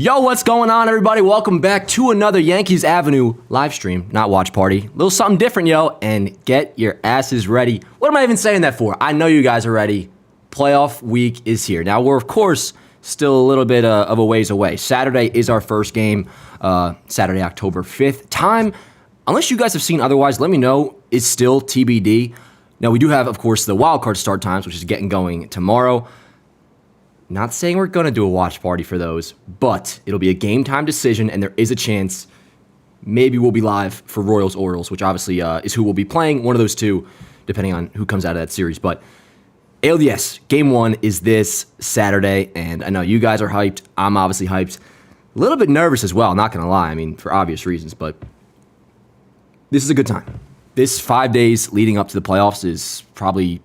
Yo, what's going on, everybody? Welcome back to another Yankees Avenue live stream, not watch party. A little something different, yo, and get your asses ready. What am I even saying that for? I know you guys are ready. Playoff week is here. Now, we're, of course, still a little bit of a ways away. Saturday is our first game, Saturday, October 5th. Time, unless you guys have seen otherwise, let me know, is still TBD. Now, we do have, of course, the wild card start times, which is getting going tomorrow. Not saying we're going to do a watch party for those, but it'll be a game time decision, and there is a chance maybe we'll be live for Royals-Orioles, which obviously is who we'll be playing, one of those two, depending on who comes out of that series. But ALDS, game one is this Saturday, and I know you guys are hyped. I'm obviously hyped. A little bit nervous as well, not going to lie. I mean, for obvious reasons, but this is a good time. This 5 days leading up to the playoffs is probably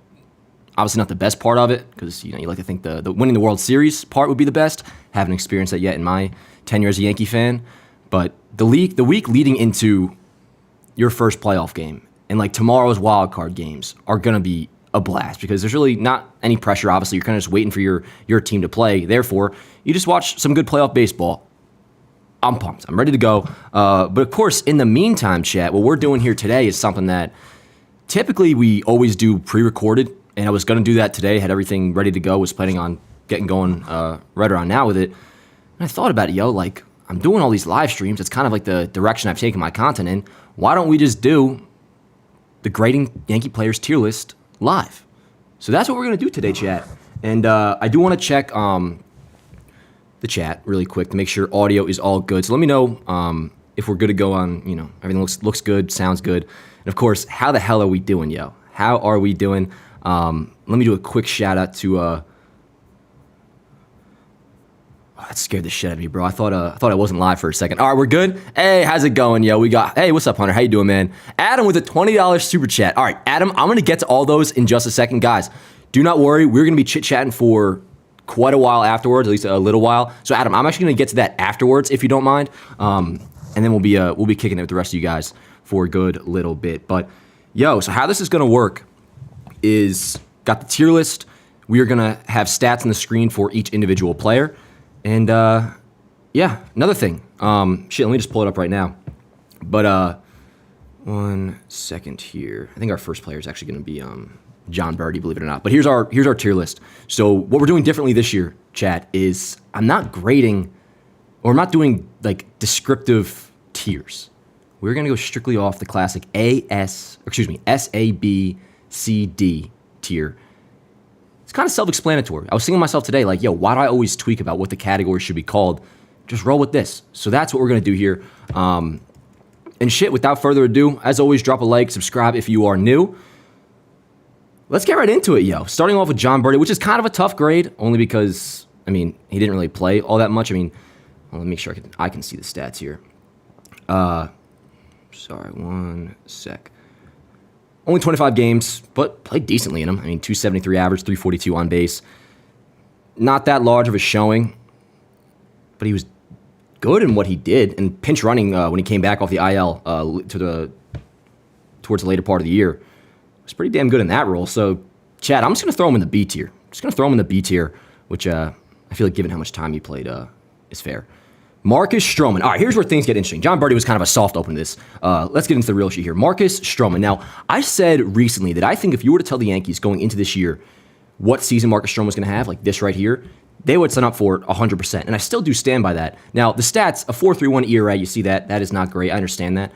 obviously not the best part of it, because you like to think the winning the World Series part would be the best. Haven't experienced that yet in my tenure as a Yankee fan. But the week leading into your first playoff game and like tomorrow's wild card games are gonna be a blast, because there's really not any pressure. Obviously, you're kind of just waiting for your team to play. Therefore, you just watch some good playoff baseball. I'm pumped. I'm ready to go. But of course, in the meantime, chat, what we're doing here today is something that typically we always do pre-recorded. And I was going to do that today, had everything ready to go, was planning on getting going right around now with it. And I thought about it, like, I'm doing all these live streams. It's kind of like the direction I've taken my content in. Why don't we just do the grading Yankee players tier list live? So that's what we're going to do today, chat. And I do want to check the chat really quick to make sure audio is all good. So let me know if we're good to go on, everything looks good, sounds good. And of course, how the hell are we doing, yo? How are we doing? Let me do a quick shout out to that scared the shit out of me, bro. I thought I wasn't live for a second. All right, we're good. Hey, how's it going, yo? Hey, what's up, Hunter? How you doing, man? Adam with a $20 super chat. All right, Adam, I'm gonna get to all those in just a second, guys. Do not worry, we're gonna be chit chatting for quite a while afterwards, at least a little while. So, Adam, I'm actually gonna get to that afterwards, if you don't mind. And then we'll be kicking it with the rest of you guys for a good little bit. But yo, so how this is gonna work is got the tier list. We are gonna have stats on the screen for each individual player. And yeah, another thing. Let me just pull it up right now. But 1 second here. I think our first player is actually gonna be John Birdie, believe it or not. But here's our tier list. So what we're doing differently this year, chat, is I'm not grading, or I'm not doing like descriptive tiers. We're gonna go strictly off the classic SAB CD tier. It's kind of self-explanatory. I was thinking to myself today, like, yo, why do I always tweak about what the category should be called? Just roll with this. So that's what we're going to do here. And shit, without further ado, as always, drop a like, subscribe if you are new. Let's get right into it, yo. Starting off with John Birdie, which is kind of a tough grade, only because, he didn't really play all that much. Well, let me make sure I can see the stats here. Sorry, 1 sec. Only 25 games, but played decently in them. 273 average, 342 on base. Not that large of a showing, but he was good in what he did. And pinch running when he came back off the IL towards the later part of the year was pretty damn good in that role. So, Chad, I'm just going to throw him in the B tier. Which I feel like given how much time he played is fair. Marcus Stroman. All right, here's where things get interesting. John Birdie was kind of a soft open to this. Let's get into the real shit here. Marcus Stroman. Now, I said recently that I think if you were to tell the Yankees going into this year what season Marcus Stroman was going to have, like this right here, they would sign up for it 100%. And I still do stand by that. Now, the stats, a 4.31 ERA, you see that. That is not great. I understand that.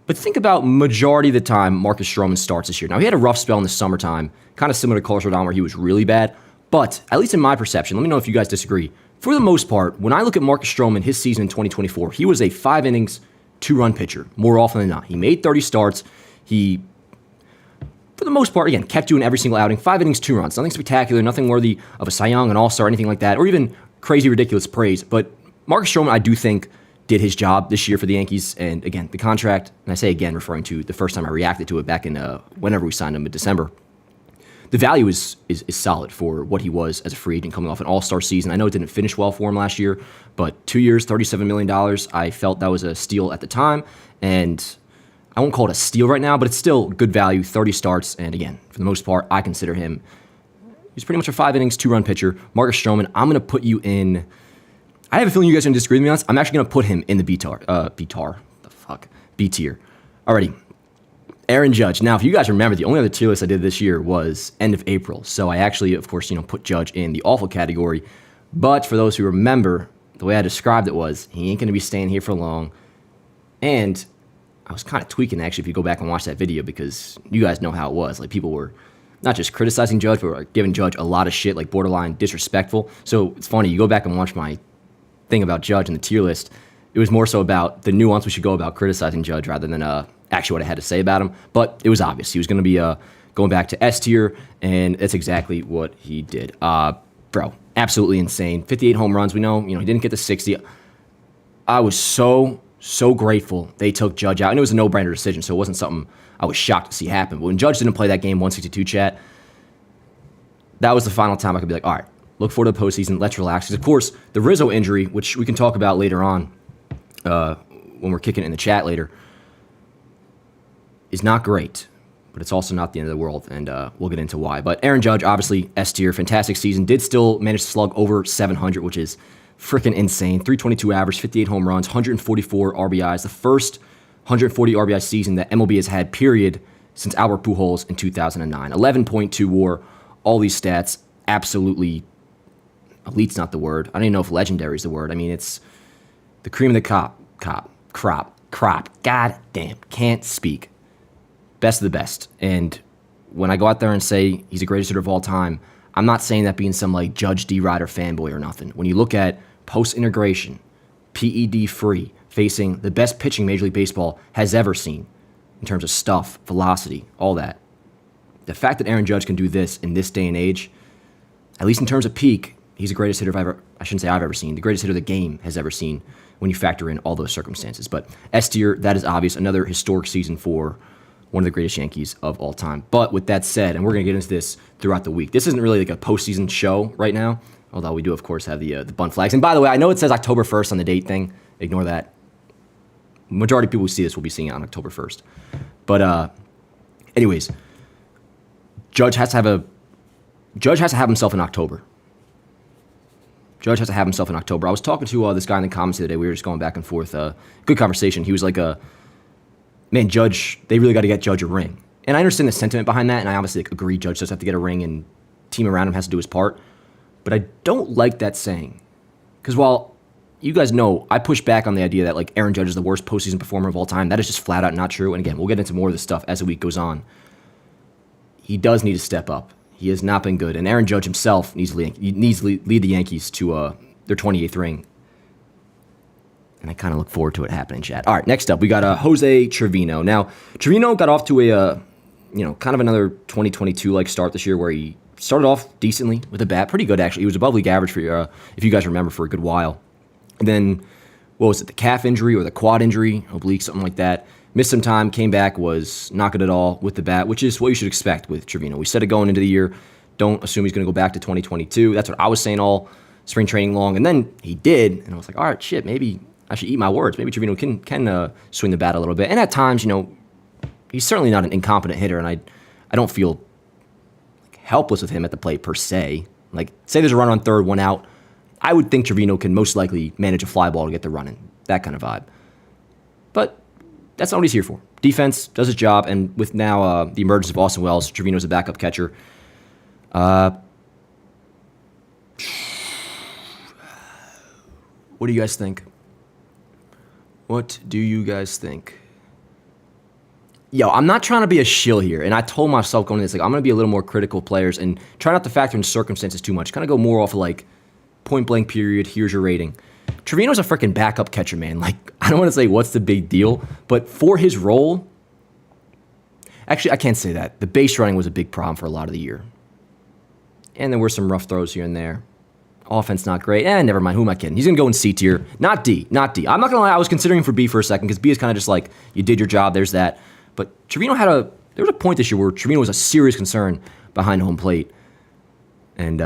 But think about majority of the time Marcus Stroman starts this year. Now, he had a rough spell in the summertime, kind of similar to Carlos Rodon where he was really bad. But at least in my perception, let me know if you guys disagree. For the most part, when I look at Marcus Stroman, his season in 2024, he was a 5 innings, 2-run pitcher, more often than not. He made 30 starts. He, for the most part, again, kept doing every single outing, 5 innings, 2 runs. Nothing spectacular, nothing worthy of a Cy Young, an All-Star, anything like that, or even crazy, ridiculous praise. But Marcus Stroman, I do think, did his job this year for the Yankees. And again, the contract, and I say again, referring to the first time I reacted to it back in whenever we signed him in December. The value is solid for what he was as a free agent coming off an all-star season. I know it didn't finish well for him last year, but 2 years, $37 million, I felt that was a steal at the time. And I won't call it a steal right now, but it's still good value, 30 starts. And again, for the most part, I consider him, he's pretty much a 5 innings, 2-run pitcher. Marcus Stroman, I'm going to put you in I have a feeling you guys are going to disagree with me on this. I'm actually going to put him in the B tier. Alrighty. Aaron Judge. Now, if you guys remember, the only other tier list I did this year was end of April. So I actually, of course, put Judge in the awful category. But for those who remember, the way I described it was he ain't going to be staying here for long. And I was kind of tweaking, actually, if you go back and watch that video, because you guys know how it was. Like, people were not just criticizing Judge, but were giving Judge a lot of shit, like borderline disrespectful. So it's funny, you go back and watch my thing about Judge and the tier list. It was more so about the nuance we should go about criticizing Judge rather than actually what I had to say about him. But it was obvious. He was going to be going back to S tier, and that's exactly what he did. Bro, absolutely insane. 58 home runs. We know, he didn't get the 60. I was so grateful they took Judge out. And it was a no-brainer decision, so it wasn't something I was shocked to see happen. But when Judge didn't play that game 162 chat, that was the final time I could be like, all right, look forward to the postseason. Let's relax. Because, of course, the Rizzo injury, which we can talk about later on when we're kicking it in the chat later, is not great. But it's also not the end of the world, and we'll get into why. But Aaron Judge, obviously, S tier, fantastic season. Did still manage to slug over 700, which is freaking insane. 322 average, 58 home runs, 144 RBIs. The first 140 RBI season that MLB has had, period, since Albert Pujols in 2009. 11.2 WAR. All these stats, absolutely, elite's not the word. I don't even know if legendary is the word. I mean, it's the cream of the crop. God damn, can't speak. Best of the best. And when I go out there and say he's the greatest hitter of all time, I'm not saying that being some like Judge D. Rider fanboy or nothing. When you look at post-integration, PED free, facing the best pitching Major League Baseball has ever seen in terms of stuff, velocity, all that. The fact that Aaron Judge can do this in this day and age, at least in terms of peak, he's the greatest hitter I've ever seen, the greatest hitter the game has ever seen when you factor in all those circumstances. But S tier, that is obvious. Another historic season for one of the greatest Yankees of all time. But with that said, and we're going to get into this throughout the week, this isn't really like a postseason show right now, although we do, of course, have the bunt flags. And by the way, I know it says October 1st on the date thing. Ignore that. Majority of people who see this will be seeing it on October 1st. But anyways, Judge has to have himself in October. Judge has to have himself in October. I was talking to this guy in the comments the other day. We were just going back and forth. Good conversation. He was like, man, Judge, they really got to get Judge a ring. And I understand the sentiment behind that, and I obviously agree Judge does have to get a ring, and team around him has to do his part. But I don't like that saying. Because while you guys know I push back on the idea that like Aaron Judge is the worst postseason performer of all time, that is just flat out not true. And again, we'll get into more of this stuff as the week goes on. He does need to step up. He has not been good. And Aaron Judge himself needs to lead the Yankees to their 28th ring. And I kind of look forward to it happening, Chad. All right, next up, we got Jose Trevino. Now, Trevino got off to a, kind of another 2022-like start this year where he started off decently with a bat. Pretty good, actually. He was above league average, for if you guys remember, for a good while. And then, what was it, the calf injury or the quad injury, oblique, something like that. Missed some time, came back, was not good at all with the bat, which is what you should expect with Trevino. We said it going into the year. Don't assume he's going to go back to 2022. That's what I was saying all spring training long. And then he did, and I was like, all right, shit, maybe I should eat my words. Maybe Trevino can swing the bat a little bit. And at times, he's certainly not an incompetent hitter, and I don't feel helpless with him at the plate per se. Like, say there's a run on third, one out, I would think Trevino can most likely manage a fly ball to get the run in. That kind of vibe. But that's not what he's here for. Defense does his job, and with now the emergence of Austin Wells, Trevino's a backup catcher. What do you guys think? What do you guys think? Yo, I'm not trying to be a shill here, and I told myself going into this, like, I'm going to be a little more critical of players and try not to factor in circumstances too much. Kind of go more off of, like, point-blank period, here's your rating. Trevino's a freaking backup catcher, man. Like, I don't want to say what's the big deal, but for his role, actually, I can't say that. The base running was a big problem for a lot of the year. And there were some rough throws here and there. Offense not great. Never mind. Who am I kidding? He's going to go in C tier. Not D. I'm not going to lie. I was considering for B for a second because B is kind of just like, you did your job. There's that. But Trevino there was a point this year where Trevino was a serious concern behind home plate. And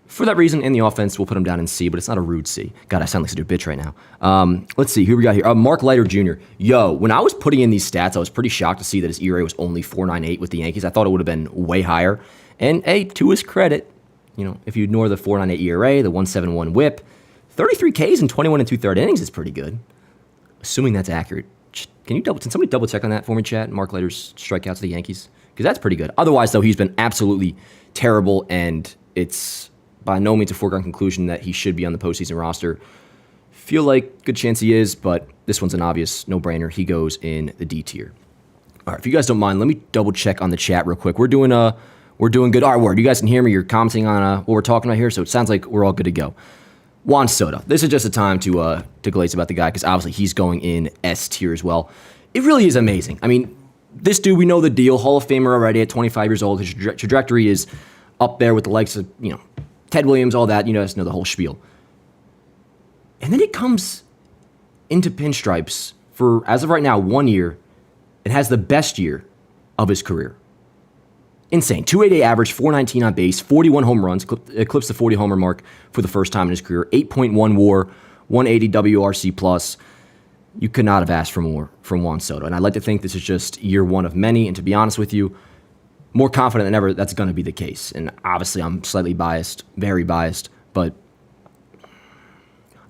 for that reason, in the offense, we'll put him down in C, but it's not a rude C. God, I sound like such a bitch right now. Let's see. Who we got here? Mark Leiter Jr. Yo, when I was putting in these stats, I was pretty shocked to see that his ERA was only 4.98 with the Yankees. I thought it would have been way higher. And, hey, to his credit, if you ignore the 4.98 ERA, the 1.71 WHIP, 33 Ks in 21 and 2/3 innings is pretty good. Assuming that's accurate. Can somebody double check on that for me, chat? Mark Leiter's strikeouts to the Yankees? Because that's pretty good. Otherwise, though, he's been absolutely terrible, and it's by no means a foregone conclusion that he should be on the postseason roster. Feel like good chance he is, but this one's an obvious no-brainer. He goes in the D tier. All right, if you guys don't mind, let me double check on the chat real quick. We're doing good. All right, word. You guys can hear me. You're commenting on what we're talking about here, so it sounds like we're all good to go. Juan Soto. This is just a time to glaze about the guy because obviously he's going in S tier as well. It really is amazing. I mean, this dude, we know the deal. Hall of Famer already at 25 years old. His trajectory is up there with the likes of, Ted Williams, all that. You guys know the whole spiel. And then it comes into pinstripes for, as of right now, 1 year and has the best year of his career. Insane. 288 average, 419 on base, 41 home runs, eclipsed the 40 homer mark for the first time in his career, 8.1 WAR, 180 WRC plus. You could not have asked for more from Juan Soto. And I'd like to think this is just year one of many. And to be honest with you, more confident than ever that's going to be the case. And obviously I'm slightly biased, very biased, but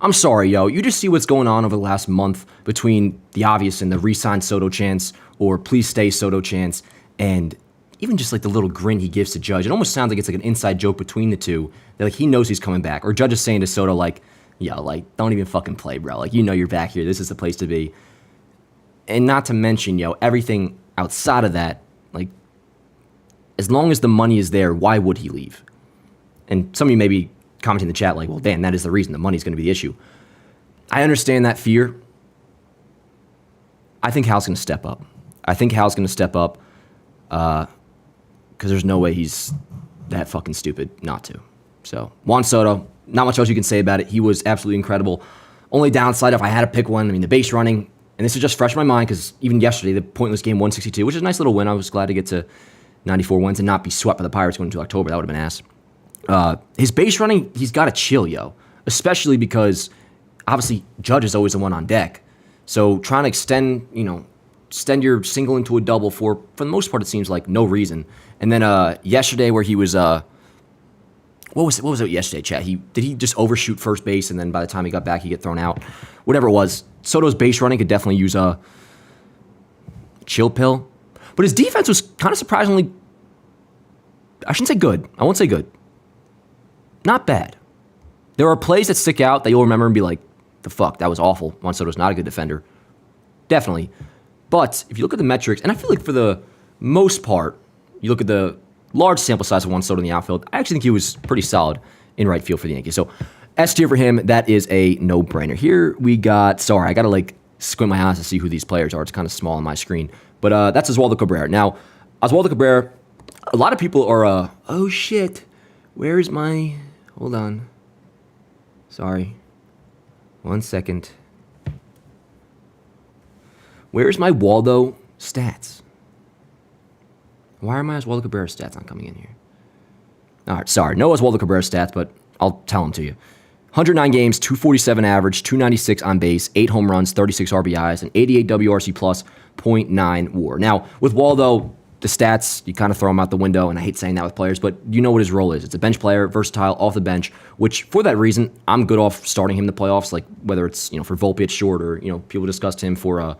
I'm sorry, yo. You just see what's going on over the last month between the obvious and the re-sign Soto chance or please stay Soto chance, and even just like the little grin he gives to Judge. It almost sounds like it's like an inside joke between the two. That like he knows he's coming back. Or Judge is saying to Soto like, yo, like, don't even fucking play, bro. Like, you're back here. This is the place to be. And not to mention, everything outside of that, like, as long as the money is there, why would he leave? And some of you may be commenting in the chat like, well, Dan, that is the reason. The money's going to be the issue. I understand that fear. I think Hal's going to step up. Because there's no way he's that fucking stupid not to. So, Juan Soto, not much else you can say about it. He was absolutely incredible. Only downside, if I had to pick one, the base running, and this is just fresh in my mind because even yesterday, the pointless game 162, which is a nice little win. I was glad to get to 94 wins and not be swept by the Pirates going into October. That would have been ass. His base running, he's got to chill, yo. Especially because, obviously, Judge is always the one on deck. So, trying to extend your single into a double for the most part, it seems like no reason. And then yesterday where he was, what was it yesterday, chat? Did he just overshoot first base and then by the time he got back, he get thrown out? Whatever it was, Soto's base running could definitely use a chill pill. But his defense was kind of surprisingly, I shouldn't say good. I won't say good. Not bad. There are plays that stick out that you'll remember and be like, the fuck, that was awful. Juan Soto's not a good defender. Definitely. But if you look at the metrics, and I feel like for the most part, you look at the large sample size of Juan Soto in the outfield, I actually think he was pretty solid in right field for the Yankees. So S tier for him, that is a no-brainer. Here we got, sorry, I got to squint my eyes to see who these players are. It's kind of small on my screen. But that's Oswaldo Cabrera. Now, Oswaldo Cabrera, a lot of people are, oh shit, where's my, hold on. Sorry. 1 second. Where's my Waldo stats? Why are my Oswaldo Cabrera stats not coming in here? All right, sorry. No Oswaldo Cabrera stats, but I'll tell them to you. 109 games, 247 average, 296 on base, 8 home runs, 36 RBIs, and 88 WRC plus, .9 WAR. Now, with Waldo, the stats, you kind of throw them out the window, and I hate saying that with players, but you know what his role is. It's a bench player, versatile, off the bench, which for that reason, I'm good off starting him in the playoffs, like whether it's, for Volpe at short or, people discussed him for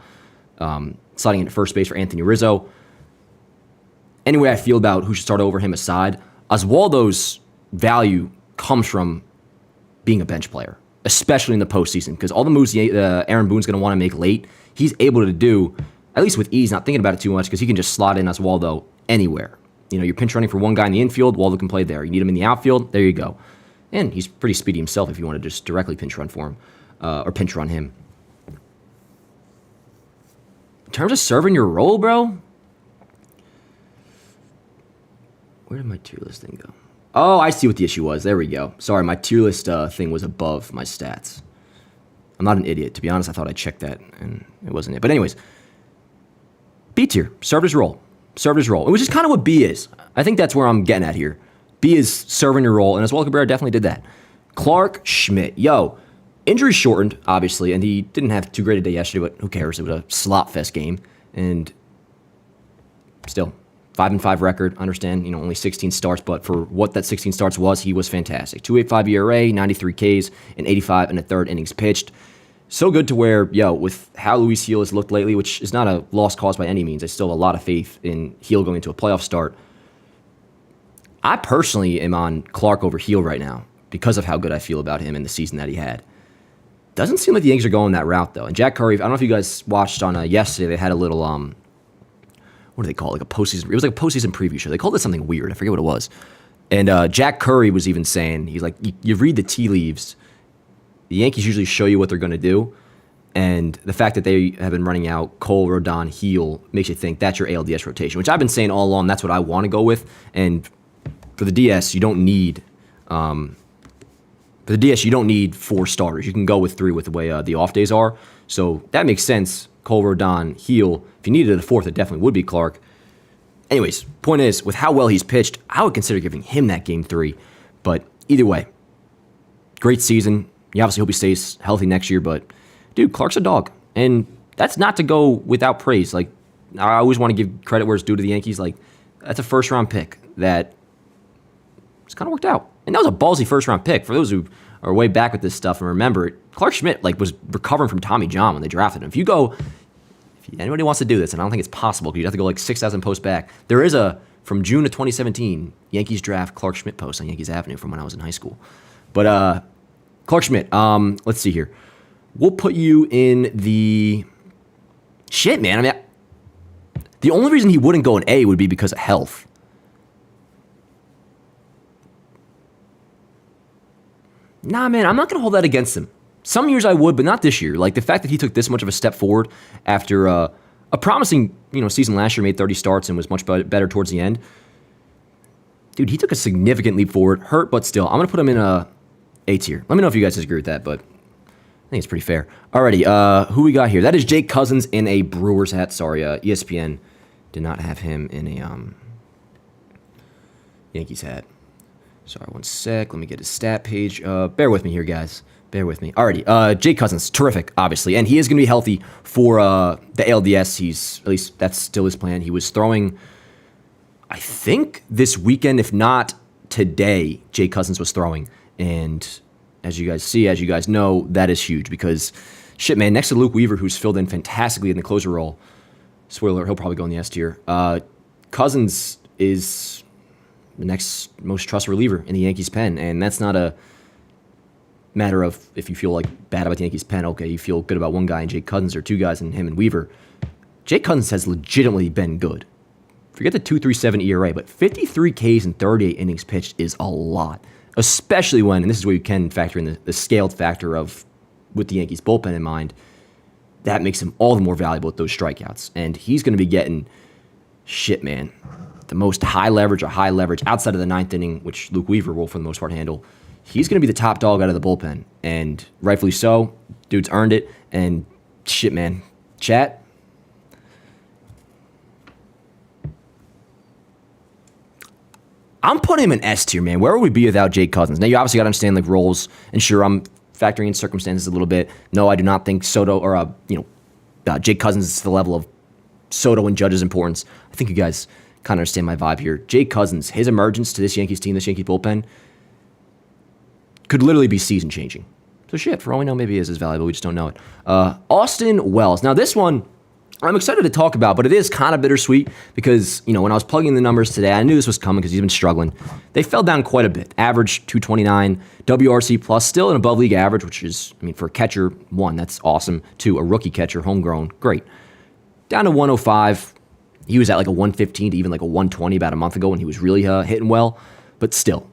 sliding into first base for Anthony Rizzo. Anyway, I feel about who should start over him aside, Oswaldo's value comes from being a bench player, especially in the postseason, because all the moves Aaron Boone's going to want to make late, he's able to do, at least with ease, not thinking about it too much, because he can just slot in Oswaldo anywhere. You're pinch running for one guy in the infield, Waldo can play there. You need him in the outfield, there you go. And he's pretty speedy himself if you want to just directly pinch run for him, or pinch run him. In terms of serving your role, bro, where did my tier list thing go? Oh, I see what the issue was. There we go. Sorry, my tier list thing was above my stats. I'm not an idiot. To be honest, I thought I checked that, and it wasn't it. But anyways, B tier, served his role. Which is kind of what B is. I think that's where I'm getting at here. B is serving your role, and Oswaldo Cabrera definitely did that. Clark Schmidt. Yo, injury shortened, obviously, and he didn't have too great a day yesterday, but who cares? It was a slot fest game, and still, 5-5 record. Understand, only 16 starts, but for what that 16 starts was, he was fantastic. 2.85 ERA, 93 Ks, and 85 in the third innings pitched. So good to where, with how Luis Gil has looked lately, which is not a lost cause by any means. I still have a lot of faith in Gil going into a playoff start. I personally am on Clark over Gil right now because of how good I feel about him in the season that he had. Doesn't seem like the Yankees are going that route, though. And Jack Curry, I don't know if you guys watched on yesterday, they had a little, what do they call it? Like a postseason, it was like a postseason preview show. They called it something weird. I forget what it was. And Jack Curry was even saying, he's like, you read the tea leaves, the Yankees usually show you what they're going to do, and the fact that they have been running out Cole, Rodon, Gil makes you think that's your ALDS rotation, which I've been saying all along. That's what I want to go with. And for the DS, you don't need four starters. You can go with three with the way the off days are. So that makes sense. Cole, Rodon, Gil. If you needed a fourth, it definitely would be Clark. Anyways, point is, with how well he's pitched, I would consider giving him that game 3. But either way, great season. You obviously hope he stays healthy next year, but dude, Clark's a dog. And that's not to go without praise. Like, I always want to give credit where it's due to the Yankees. Like, that's a first-round pick that it's kind of worked out. And that was a ballsy first-round pick. For those who are way back with this stuff and remember it, Clark Schmidt was recovering from Tommy John when they drafted him. If anybody wants to do this, and I don't think it's possible because you'd have to go 6,000 posts back, there is from June of 2017, Yankees draft Clark Schmidt post on Yankees Avenue from when I was in high school. But Clark Schmidt, let's see here. We'll put you in the... Shit, man. I mean, the only reason he wouldn't go in A would be because of health. Nah, man, I'm not going to hold that against him. Some years I would, but not this year. Like, the fact that he took this much of a step forward after a promising season last year, made 30 starts and was much better towards the end. Dude, he took a significant leap forward. Hurt, but still. I'm going to put him in a A tier. Let me know if you guys disagree with that, but I think it's pretty fair. Alrighty, who we got here? That is Jake Cousins in a Brewers hat. Sorry, ESPN did not have him in a Yankees hat. Sorry, one sec. Let me get his stat page. Bear with me here, guys. Bear with me. Alrighty, Jake Cousins, terrific, obviously. And he is going to be healthy for the ALDS. At least that's still his plan. He was throwing, I think, this weekend, if not today, Jake Cousins was throwing. And as you guys know, that is huge because, shit, man, next to Luke Weaver, who's filled in fantastically in the closer role, spoiler, he'll probably go in the S tier, Cousins is the next most trusted reliever in the Yankees pen, and that's not a matter of if you feel bad about the Yankees pen, okay, you feel good about one guy in Jake Cousins or two guys in him and Weaver. Jake Cousins has legitimately been good. Forget the 2.37 ERA, but 53 Ks and 38 innings pitched is a lot, especially when, and this is where you can factor in the scaled factor of with the Yankees bullpen in mind, that makes him all the more valuable with those strikeouts. And he's going to be getting, shit, man, the most high leverage outside of the ninth inning, which Luke Weaver will, for the most part, handle. He's going to be the top dog out of the bullpen, and rightfully so. Dude's earned it, and shit, man. Chat, I'm putting him in S tier, man. Where would we be without Jake Cousins? Now, you obviously got to understand roles, and sure, I'm factoring in circumstances a little bit. No, I do not think Soto or Jake Cousins is to the level of Soto and Judge's importance. I think you guys kind of understand my vibe here. Jake Cousins, his emergence to this Yankees team, this Yankee bullpen, could literally be season-changing. So shit, for all we know, maybe he is as valuable. We just don't know it. Austin Wells. Now, this one I'm excited to talk about, but it is kind of bittersweet because, when I was plugging the numbers today, I knew this was coming because he's been struggling. They fell down quite a bit. Average 229, WRC plus, still an above-league average, which is, for a catcher, 1, that's awesome. 2, a rookie catcher, homegrown, great. Down to 105. He was at a 115 to even a 120 about a month ago when he was really hitting well. But still,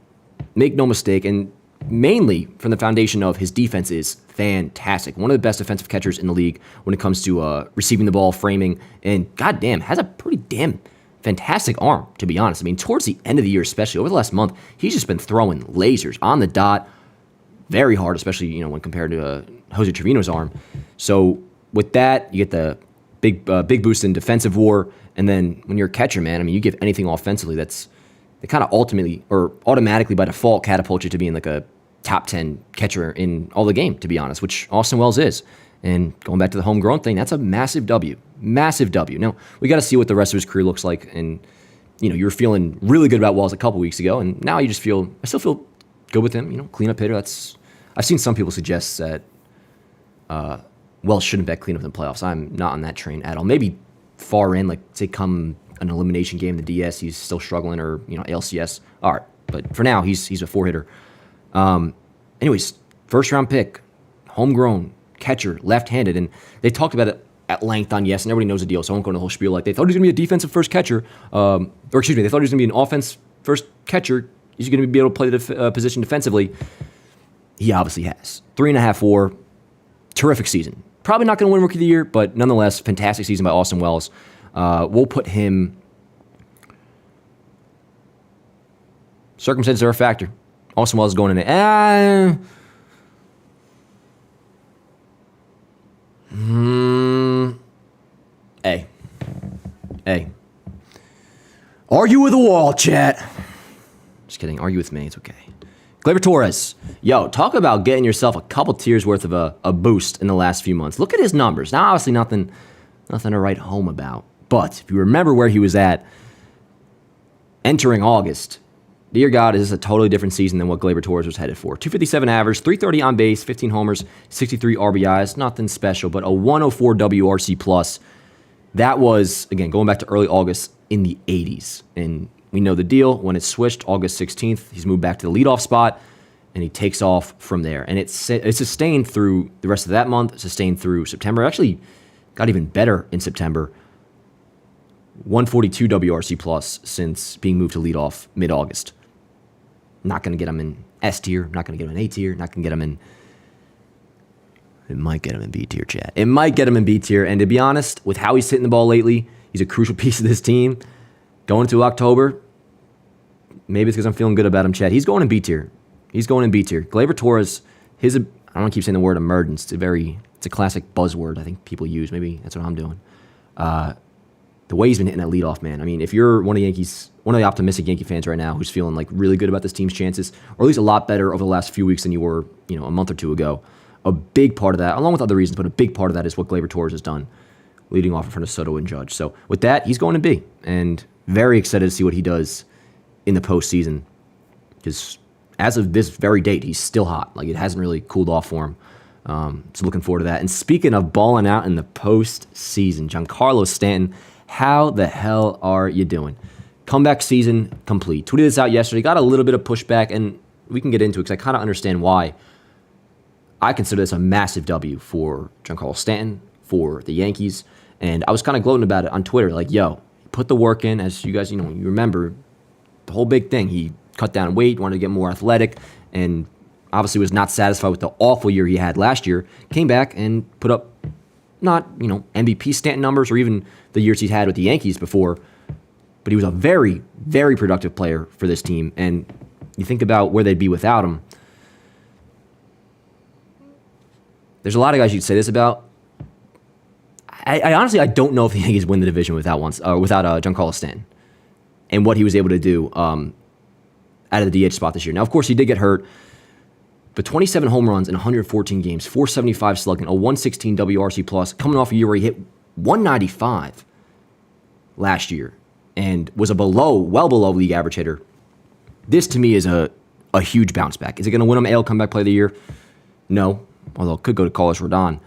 make no mistake, and mainly from the foundation of his defense is fantastic. One of the best defensive catchers in the league when it comes to receiving the ball, framing, and goddamn, has a pretty damn fantastic arm, to be honest. Towards the end of the year, especially over the last month, he's just been throwing lasers on the dot very hard, especially, when compared to Jose Trevino's arm. So with that, you get the big boost in defensive WAR, and then when you're a catcher, man, you give anything offensively, they kind of ultimately or automatically by default catapult you to being a top 10 catcher in all the game, to be honest, which Austin Wells is. And going back to the homegrown thing, that's a massive W. Massive W. Now, we got to see what the rest of his career looks like and you were feeling really good about Wells a couple weeks ago, and now I still feel good with him. Cleanup hitter. I've seen some people suggest that Wells shouldn't bet cleanup in the playoffs. I'm not on that train at all. Maybe far in, like say come an elimination game, the DS, he's still struggling, or ALCS. All right, but for now, he's a 4-hitter. Anyways, first round pick, homegrown catcher, left-handed, and they talked about it at length on Yes, and everybody knows the deal, so I won't go into the whole spiel. Like they thought he was going to be a defensive first catcher, they thought he was going to be an offense first catcher. He's going to be able to play the position defensively. He obviously has 3.5 WAR, terrific season. Probably not going to win Rookie of the Year, but nonetheless, fantastic season by Austin Wells. We'll put him. Circumstances are a factor. Austin Wells is going in there. Hey. Argue with the wall, chat. Just kidding. Argue with me. It's okay. Gleyber Torres. Yo, talk about getting yourself a couple tiers worth of a boost in the last few months. Look at his numbers. Now, obviously, nothing to write home about. But if you remember where he was at entering August, dear God, is this a totally different season than what Gleyber Torres was headed for. 257 average, 330 on base, 15 homers, 63 RBIs. Nothing special, but a 104 WRC plus. That was, again, going back to early August in the 80s. And we know the deal. When it switched August 16th, he's moved back to the leadoff spot, and he takes off from there. And it's sustained through the rest of that month, sustained through September. Actually got even better in September. 142 WRC plus since being moved to leadoff mid-August. Not going to get him in S tier. Not going to get him in A tier. Not going to get him in... It might get him in B tier, chat. It might get him in B tier. And to be honest, with how he's hitting the ball lately, he's a crucial piece of this team. Going into October, maybe it's because I'm feeling good about him, chat. He's going in B tier. Gleyber Torres, I don't want to keep saying the word emergence. It's a classic buzzword I think people use. Maybe that's what I'm doing. The way he's been hitting that leadoff, man. I mean, if you're one of the optimistic Yankee fans right now who's feeling like really good about this team's chances, or at least a lot better over the last few weeks than you were, a month or two ago, a big part of that, along with other reasons, but a big part of that is what Gleyber Torres has done, leading off in front of Soto and Judge. So with that, he's going to B, and very excited to see what he does in the postseason, because as of this very date, he's still hot. Like, it hasn't really cooled off for him. So looking forward to that. And speaking of balling out in the postseason, Giancarlo Stanton, how the hell are you doing? Comeback season complete. Tweeted this out yesterday. Got a little bit of pushback, and we can get into it because I kind of understand why. I consider this a massive W for Giancarlo Stanton, for the Yankees, and I was kind of gloating about it on Twitter. Like, yo, put the work in. As you guys, you remember the whole big thing. He cut down weight, wanted to get more athletic, and obviously was not satisfied with the awful year he had last year. Came back and put up not, MVP Stanton numbers or even the years he's had with the Yankees before, but he was a very, very productive player for this team. And you think about where they'd be without him. There's a lot of guys you'd say this about. I honestly don't know if the Yankees win the division without Giancarlo Stanton and what he was able to do out of the DH spot this year. Now, of course, he did get hurt, but 27 home runs in 114 games, 475 slugging, a 116 WRC plus, coming off a year where he hit 195 last year and was well below league average hitter. This, to me, is a huge bounce back. Is it going to win him AL Comeback Player of the Year? No, although it could go to Carlos Rodon.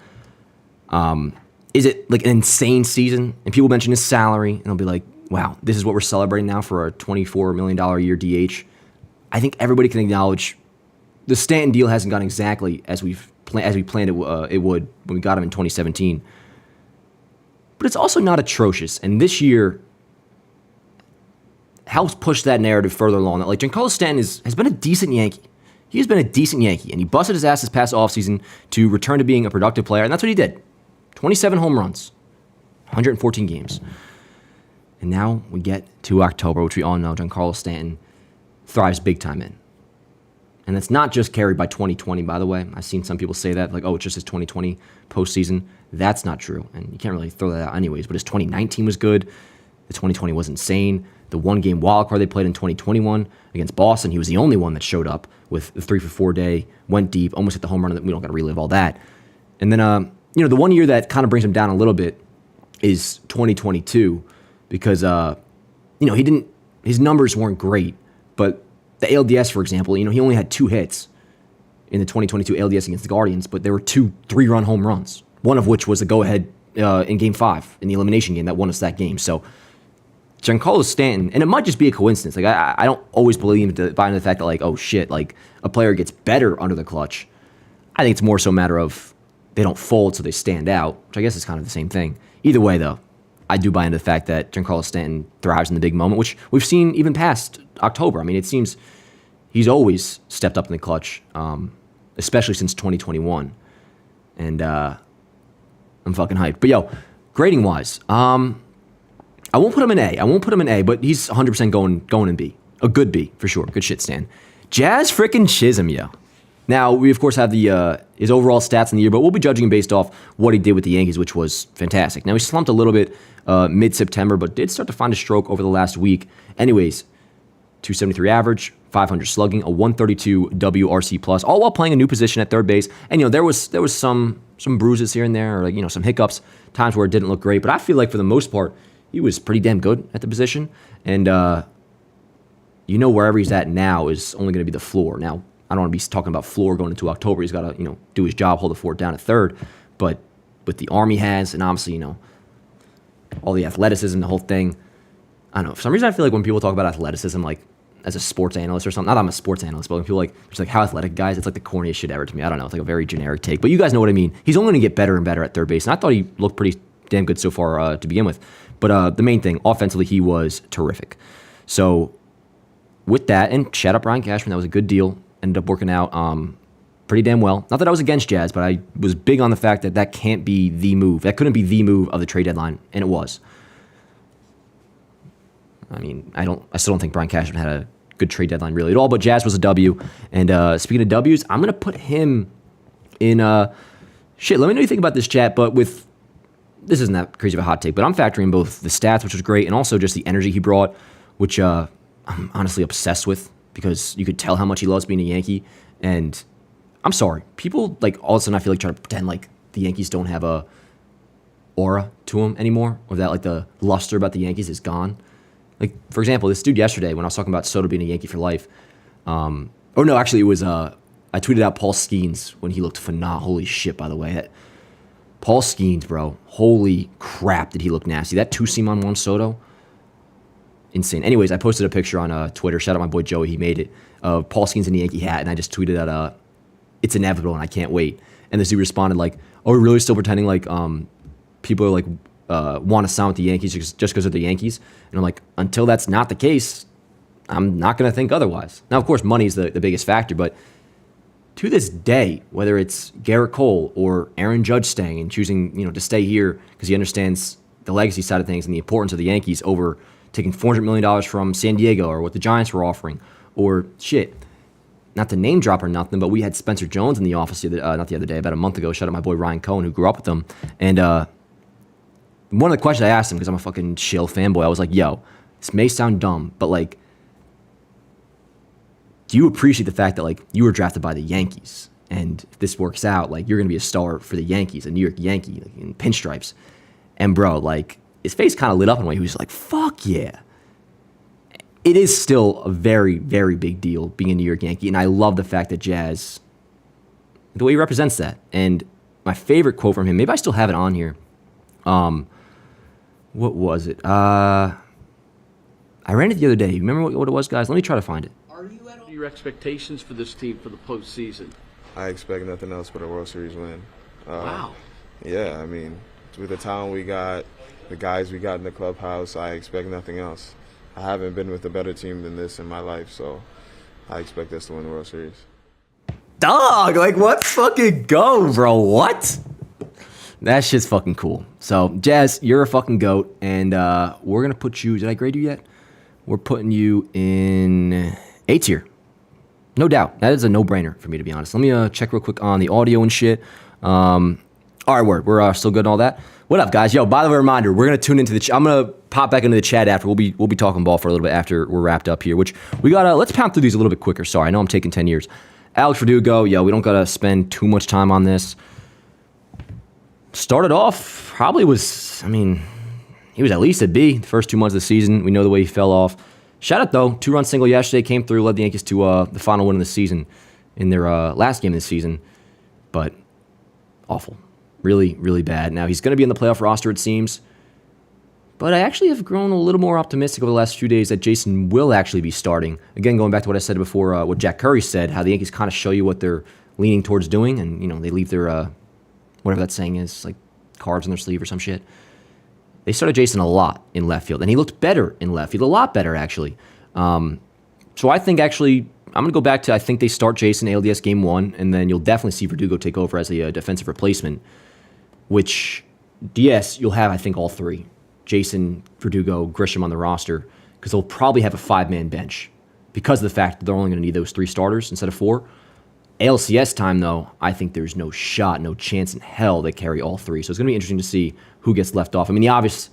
Is it like an insane season? And people mention his salary, and they'll be like, wow, this is what we're celebrating now for a $24 million a year DH. I think everybody can acknowledge the Stanton deal hasn't gone exactly as we planned it would when we got him in 2017. But it's also not atrocious. And this year helps push that narrative further along. That, like, Giancarlo Stanton has been a decent Yankee. He has been a decent Yankee, and he busted his ass this past offseason to return to being a productive player, and that's what he did. 27 home runs, 114 games. And now we get to October, which we all know Giancarlo Stanton thrives big time in. And it's not just carried by 2020, by the way. I've seen some people say that, like, oh, it's just his 2020 postseason. That's not true, and you can't really throw that out anyways. But his 2019 was good. The 2020 was insane. The one-game wild card they played in 2021 against Boston, he was the only one that showed up with the 3-for-4 day, went deep, almost hit the home run. We don't got to relive all that. And then, the one year that kind of brings him down a little bit is 2022 because, he didn't his numbers weren't great, but the ALDS, for example, he only had 2 hits in the 2022 ALDS against the Guardians, but there were 2 3-run home runs, one of which was a go-ahead in Game 5 in the elimination game that won us that game. So Giancarlo Stanton, and it might just be a coincidence. Like I don't always buy into the fact that like, oh shit, like a player gets better under the clutch. I think it's more so a matter of they don't fold, so they stand out, which I guess is kind of the same thing. Either way, though, I do buy into the fact that Giancarlo Stanton thrives in the big moment, which we've seen even past October. I mean, it seems he's always stepped up in the clutch, especially since 2021. And I'm fucking hyped. But yo, grading wise, I won't put him in A, but he's 100% going in B. A good B, for sure. Good shit, Stan. Jazz frickin' Chisholm, yo. Now, we, of course, have his overall stats in the year, but we'll be judging him based off what he did with the Yankees, which was fantastic. Now, he slumped a little bit mid-September, but did start to find a stroke over the last week. Anyways, 273 average, 500 slugging, a 132 WRC+, all while playing a new position at third base. And, there was some bruises here and there, or, some hiccups, times where it didn't look great. But I feel like, for the most part, he was pretty damn good at the position. And, wherever he's at now is only going to be the floor. Now, I don't want to be talking about floor going into October. He's got to, do his job, hold the fort down at third. But with the arm he has, and obviously, all the athleticism, the whole thing, I don't know. For some reason, I feel like when people talk about athleticism, like as a sports analyst or something, not that I'm a sports analyst, but when people just like how athletic guys, it's like the corniest shit ever to me. I don't know. It's like a very generic take. But you guys know what I mean. He's only going to get better and better at third base. And I thought he looked pretty damn good so far to begin with. But the main thing, offensively, he was terrific. So with that, and shout out Brian Cashman, that was a good deal. Ended up working out pretty damn well. Not that I was against Jazz, but I was big on the fact that that can't be the move. That couldn't be the move of the trade deadline, and it was. I mean, I still don't think Brian Cashman had a good trade deadline really at all, but Jazz was a W. And speaking of W's, I'm going to put him in, shit, let me know what you think about this, chat, but this isn't that crazy of a hot take, but I'm factoring both the stats, which was great, and also just the energy he brought, which I'm honestly obsessed with, because you could tell how much he loves being a Yankee. And I'm sorry, people like all of a sudden I feel like try to pretend like the Yankees don't have a aura to them anymore, or that like the luster about the Yankees is gone. Like, for example, this dude yesterday, when I was talking about Soto being a Yankee for life, actually it was I tweeted out Paul Skeens when he looked phenomenal. Holy shit, by the way. Paul Skeens, bro. Holy crap, did he look nasty. That 2-seam on Juan Soto, insane. Anyways, I posted a picture on Twitter. Shout out my boy Joey. He made it. Paul Skeens in the Yankee hat. And I just tweeted out, it's inevitable and I can't wait. And this dude responded like, oh, we're really still pretending like people are like want to sign with the Yankees just because they're the Yankees. And I'm like, until that's not the case, I'm not going to think otherwise. Now, of course, money is the biggest factor. But to this day, whether it's Garrett Cole or Aaron Judge staying and choosing to stay here because he understands the legacy side of things and the importance of the Yankees over taking $400 million from San Diego or what the Giants were offering, or shit, not to name drop or nothing, but we had Spencer Jones in the office not the other day, about a month ago. Shout out my boy Ryan Cohen, who grew up with him. And one of the questions I asked him, because I'm a fucking chill fanboy, I was like, yo, this may sound dumb, but like, do you appreciate the fact that like you were drafted by the Yankees, and if this works out, like you're going to be a star for the Yankees, a New York Yankee, like, in pinstripes? And bro, like, his face kind of lit up in a way. He was like, fuck yeah. It is still a very, very big deal being a New York Yankee, and I love the fact that Jazz, the way he represents that. And my favorite quote from him, maybe I still have it on here. What was it? I ran it the other day. You remember what it was, guys? Let me try to find it. Are you at all your expectations for this team for the postseason? I expect nothing else but a World Series win. Wow. Yeah, I mean, with the talent we got, the guys we got in the clubhouse, I expect nothing else. I haven't been with a better team than this in my life, so I expect us to win the World Series. Dog, like, let's fucking go, bro. What? That shit's fucking cool. So, Jazz, you're a fucking GOAT, and we're going to put you, did I grade you yet? We're putting you in A tier. No doubt. That is a no-brainer for me, to be honest. Let me check real quick on the audio and shit. All right, we're still good and all that. What up, guys? Yo, by the way, reminder, we're going to tune into the I'm going to pop back into the chat after. We'll be talking ball for a little bit after we're wrapped up here, which we got to, let's pound through these a little bit quicker. Sorry, I know I'm taking 10 years. Alex Verdugo, yo, we don't got to spend too much time on this. Started off, probably was, I mean, he was at least a B the first 2 months of the season. We know the way he fell off. Shout out, though. 2-run single yesterday came through, led the Yankees to the final win of the season in their last game of the season. But awful. Really, really bad. Now, he's going to be in the playoff roster, it seems. But I actually have grown a little more optimistic over the last few days that Jason will actually be starting. Again, going back to what I said before, what Jack Curry said, how the Yankees kind of show you what they're leaning towards doing, and they leave their whatever that saying is, like cards on their sleeve or some shit. They started Jason a lot in left field, and he looked better in left field, a lot better actually. So I think actually I'm going to go back to I think they start Jason ALDS game 1, and then you'll definitely see Verdugo take over as a defensive replacement, which DS you'll have I think all three. Jason, Verdugo, Grisham on the roster, because they'll probably have a 5-man bench because of the fact that they're only going to need those 3 starters instead of 4. ALCS time, though, I think there's no shot, no chance in hell they carry all 3. So it's going to be interesting to see who gets left off. I mean, the obvious,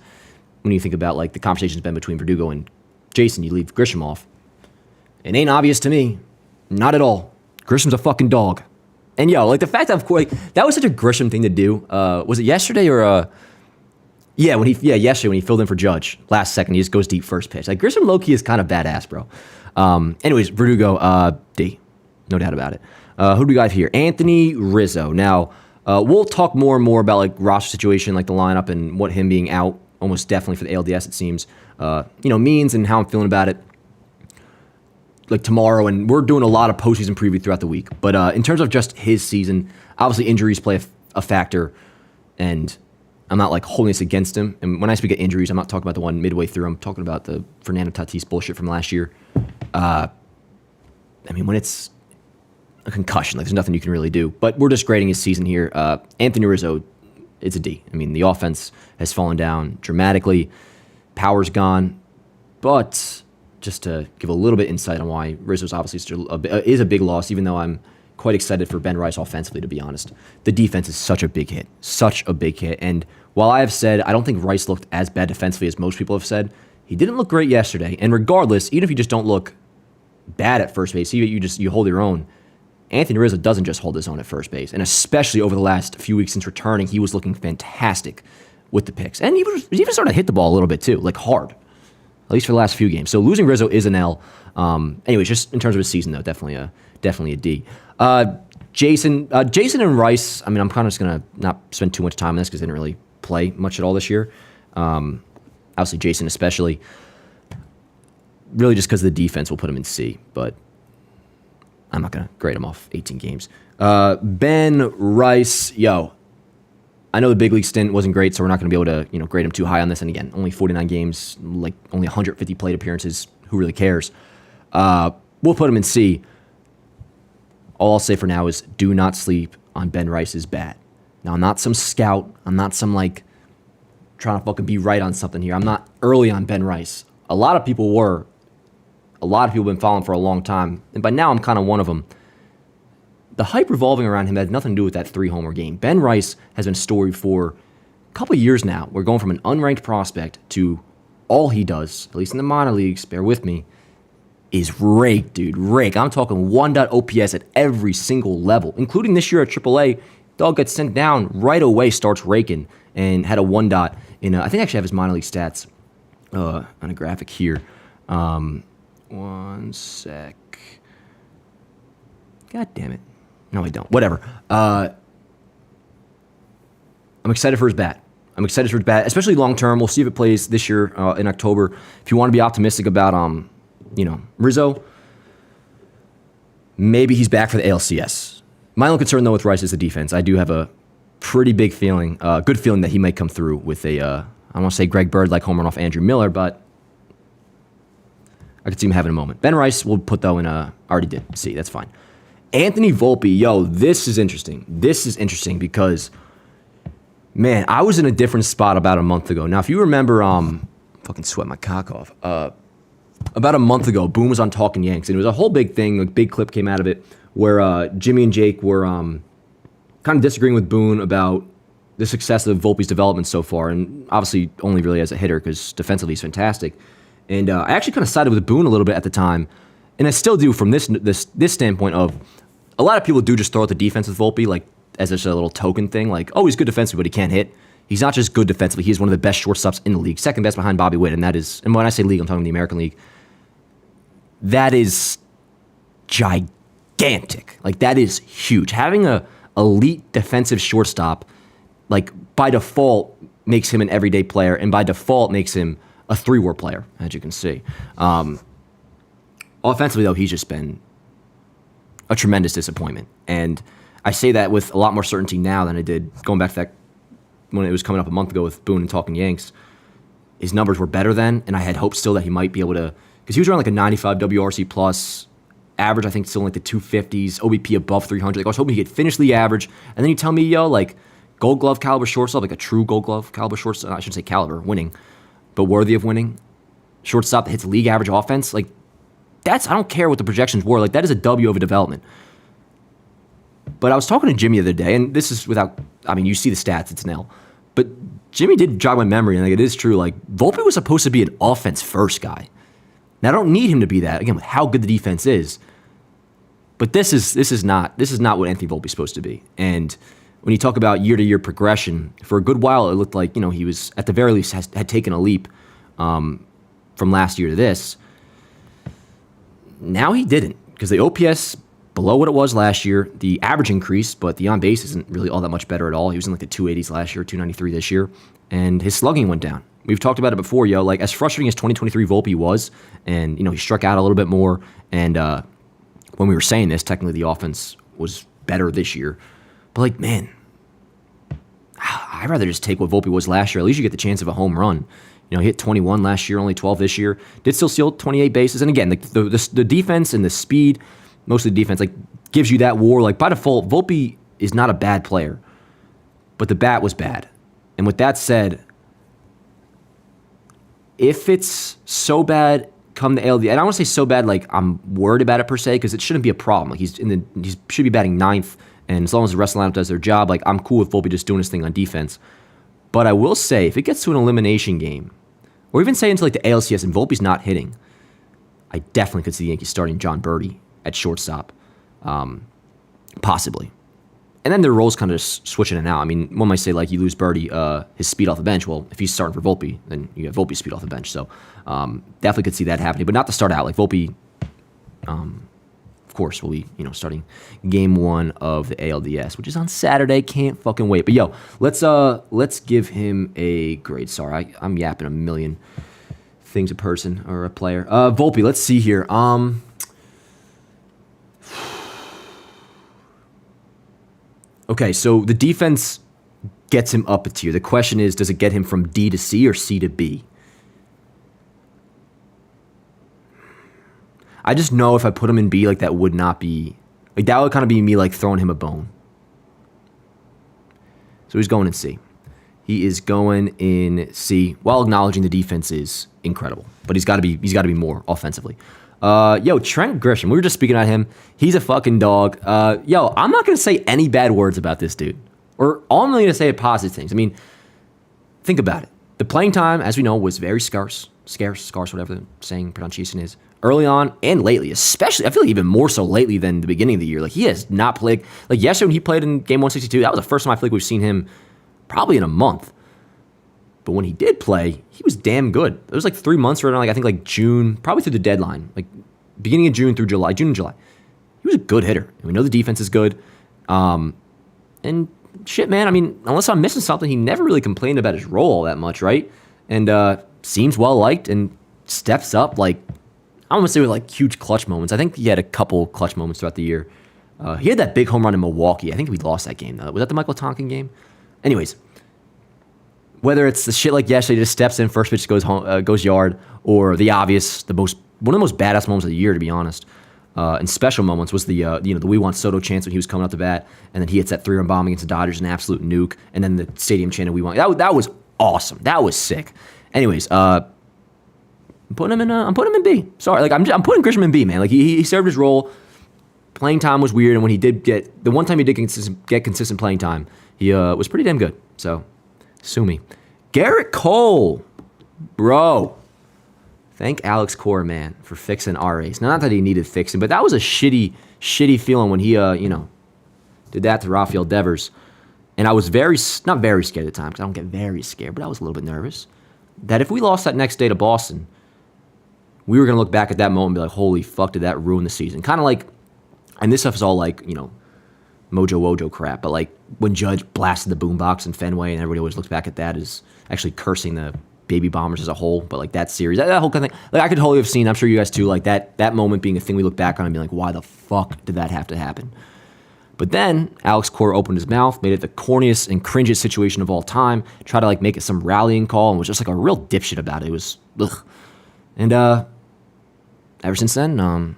when you think about like the conversation's been between Verdugo and Jason, you leave Grisham off. It ain't obvious to me. Not at all. Grisham's a fucking dog. And like the fact that that was such a Grisham thing to do. Was it yesterday or yesterday when he filled in for Judge. Last second, he just goes deep first pitch. Like, Grisham low-key is kind of badass, bro. Anyways, Verdugo, D. No doubt about it. Who do we got here? Anthony Rizzo. Now, we'll talk more and more about, like, roster situation, like the lineup and what him being out, almost definitely for the ALDS, it seems, means and how I'm feeling about it, like, tomorrow. And we're doing a lot of postseason preview throughout the week. But in terms of just his season, obviously injuries play a factor, and I'm not like holding this against him. And when I speak of injuries, I'm not talking about the one midway through. I'm talking about the Fernando Tatis bullshit from last year. I mean, when it's a concussion, like there's nothing you can really do. But we're just grading his season here. Anthony Rizzo, it's a D. I mean, the offense has fallen down dramatically. Power's gone. But just to give a little bit insight on why Rizzo's obviously still is a big loss, even though I'm quite excited for Ben Rice offensively, to be honest. The defense is such a big hit. Such a big hit. And while I have said I don't think Rice looked as bad defensively as most people have said, he didn't look great yesterday. And regardless, even if you just don't look bad at first base, even if you hold your own, Anthony Rizzo doesn't just hold his own at first base. And especially over the last few weeks since returning, he was looking fantastic with the picks. And he even started to hit the ball a little bit too, like hard. At least for the last few games. So losing Rizzo is an L. Anyways, just in terms of his season, though, definitely a D. Jason and Rice, I mean, I'm kind of just going to not spend too much time on this because they didn't really play much at all this year. Obviously, Jason especially. Really just because of the defense, we'll put him in C. But I'm not going to grade him off 18 games. Ben Rice, I know the big league stint wasn't great, so we're not going to be able to grade him too high on this. And again, only 49 games, like only 150 plate appearances. Who really cares? We'll put him in C. All I'll say for now is do not sleep on Ben Rice's bat. Now, I'm not some scout. I'm not some, like, trying to fucking be right on something here. I'm not early on Ben Rice. A lot of people were. A lot of people have been following for a long time. And by now, I'm kind of one of them. The hype revolving around him had nothing to do with that 3-homer game. Ben Rice has been storied for a couple of years now. We're going from an unranked prospect to all he does, at least in the minor leagues, bear with me, is rake, dude. Rake. I'm talking 1.0 OPS at every single level, including this year at AAA. Dog gets sent down right away, starts raking, and had a 1 dot in, I think I actually have his minor league stats on a graphic here. One sec. God damn it. No, I don't. Whatever. I'm excited for his bat. Especially long term. We'll see if it plays this year in October. If you want to be optimistic about Rizzo, maybe he's back for the ALCS. My only concern, though, with Rice is the defense. I do have a pretty big feeling, good feeling that he might come through with I don't want to say Greg Bird-like home run off Andrew Miller, but I could see him having a moment. Ben Rice will put, though, in I already did. See, that's fine. Anthony Volpe, this is interesting. This is interesting because, man, I was in a different spot about a month ago. Now, if you remember, fucking sweat my cock off. About a month ago, Boone was on Talking Yanks, and it was a whole big thing. A big clip came out of it where Jimmy and Jake were kind of disagreeing with Boone about the success of Volpe's development so far, and obviously only really as a hitter because defensively he's fantastic. And I actually kind of sided with Boone a little bit at the time, and I still do from this standpoint of a lot of people do just throw out the defense with Volpe like as just a little token thing, like, oh, he's good defensively, but he can't hit. He's not just good defensively. He's one of the best shortstops in the league, second best behind Bobby Witt, and when I say league, I'm talking the American League. that is gigantic. Like, that is huge. Having a elite defensive shortstop, like, by default makes him an everyday player, and by default makes him a 3-WAR player, as you can see. Offensively, though, he's just been a tremendous disappointment. And I say that with a lot more certainty now than I did going back to that when it was coming up a month ago with Boone and Talking Yanks. His numbers were better then, and I had hoped still that he might be able to, because he was around like a 95 WRC plus average, I think still in like the 250s, OBP above 300. Like, I was hoping he could finish league average, and then you tell me, yo, like, Gold Glove caliber shortstop, like a true Gold Glove caliber shortstop, I shouldn't say caliber, winning, but worthy of winning, shortstop that hits league average offense, like, I don't care what the projections were, like, that is a W over development. But I was talking to Jimmy the other day, and this is without, I mean, you see the stats, it's nil. But Jimmy did jog my memory, and like, it is true. Like, Volpe was supposed to be an offense-first guy. Now, I don't need him to be that, again, with how good the defense is. But this is not what Anthony Volpe's supposed to be. And when you talk about year-to-year progression, for a good while, it looked like, he was, at the very least, had taken a leap from last year to this. Now he didn't, because the OPS below what it was last year. The average increased, but the on-base isn't really all that much better at all. He was in like the 280s last year, 293 this year, and his slugging went down. We've talked about it before, yo. Like, as frustrating as 2023 Volpe was, and, he struck out a little bit more, and when we were saying this, technically the offense was better this year. But, like, man, I'd rather just take what Volpe was last year. At least you get the chance of a home run. He hit 21 last year, only 12 this year. Did still steal 28 bases. And again, the defense and the speed, most of the defense, like, gives you that war. Like, by default, Volpe is not a bad player, but the bat was bad. And with that said, if it's so bad come the ALDS, and I don't want to say so bad like I'm worried about it per se, because it shouldn't be a problem. Like, he should be batting ninth, and as long as the rest of the lineup does their job, like, I'm cool with Volpe just doing his thing on defense. But I will say, if it gets to an elimination game, or even say into like the ALCS and Volpe's not hitting, I definitely could see the Yankees starting John Birdie at shortstop, possibly. And then their roles kind of just switch in and out. I mean, one might say, like, you lose Birdie, his speed off the bench. Well, if he's starting for Volpe, then you have Volpe's speed off the bench. So definitely could see that happening, but not to start out. Like, Volpe, of course, will be, starting game 1 of the ALDS, which is on Saturday. Can't fucking wait. But, yo, let's give him a grade. Sorry, I'm yapping a million things a person or a player. Volpe, let's see here. Okay, so the defense gets him up a tier. The question is, does it get him from D to C or C to B? I just know if I put him in B, like, that would not be, like, that would kind of be me, like, throwing him a bone. So he's going in C. He is going in C while acknowledging the defense is incredible, but he's got to be more offensively. Yo, Trent Grisham, we were just speaking about him. He's a fucking dog. Yo, I'm not going to say any bad words about this dude. Or all I'm really going to say are positive things. I mean, think about it. The playing time, as we know, was very scarce, whatever the saying, pronunciation is, early on and lately, especially. I feel like even more so lately than the beginning of the year. Like, he has not played. Like, yesterday when he played in game 162, that was the first time I feel like we've seen him probably in a month. But when he did play, he was damn good. It was like 3 months right around, like, I think like June, probably through the deadline, like beginning of June through July, June and July. He was a good hitter. And we know the defense is good. And shit, man, I mean, unless I'm missing something, he never really complained about his role all that much, right? And seems well-liked and steps up, like, I don't want to say with, like, huge clutch moments. I think he had a couple clutch moments throughout the year. He had that big home run in Milwaukee. I think we lost that game, though. Was that the Michael Tonkin game? Anyways, whether it's the shit like yesterday, just steps in, first pitch goes yard, or the obvious, one of the most badass moments of the year, to be honest, and special moments was the We Want Soto chance when he was coming up to bat, and then he hits that 3-run bomb against the Dodgers, an absolute nuke, and then the stadium chant of We Want. That was awesome. That was sick. Anyways, I'm putting him in B. Sorry, like, I'm putting Grisham in B, man. Like, he served his role. Playing time was weird, and when he did the one time he did get consistent playing time, he was pretty damn good. So, sue me. Garrett Cole, bro. Thank Alex Cora, man, for fixing our ace. Now, not that he needed fixing, but that was a shitty feeling when he, did that to Rafael Devers. And I was not very scared at the time, because I don't get very scared, but I was a little bit nervous, that if we lost that next day to Boston, we were going to look back at that moment and be like, holy fuck, did that ruin the season? Kind of like, and this stuff is all like, Mojo Wojo crap, but like when Judge blasted the boombox in Fenway, and everybody always looks back at that as actually cursing the Baby Bombers as a whole, but like that series, that whole kind of thing, like I could totally have seen, I'm sure you guys too, like that moment being a thing we look back on and be like, why the fuck did that have to happen? But then Alex Cora opened his mouth, made it the corniest and cringiest situation of all time, tried to like make it some rallying call, and was just like a real dipshit about it. It was, ugh. And ever since then,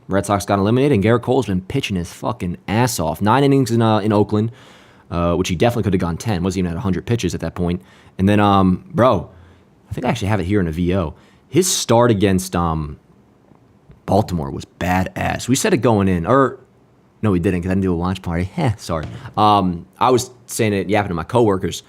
Red Sox got eliminated, and Garrett Cole's been pitching his fucking ass off. 9 innings in Oakland, which he definitely could have gone 10. Wasn't even at 100 pitches at that point. And then, bro, I think I actually have it here in a VO. His start against Baltimore was badass. We said it going in, or no, we didn't because I didn't do a watch party. Sorry. I was saying it, yapping to my coworkers.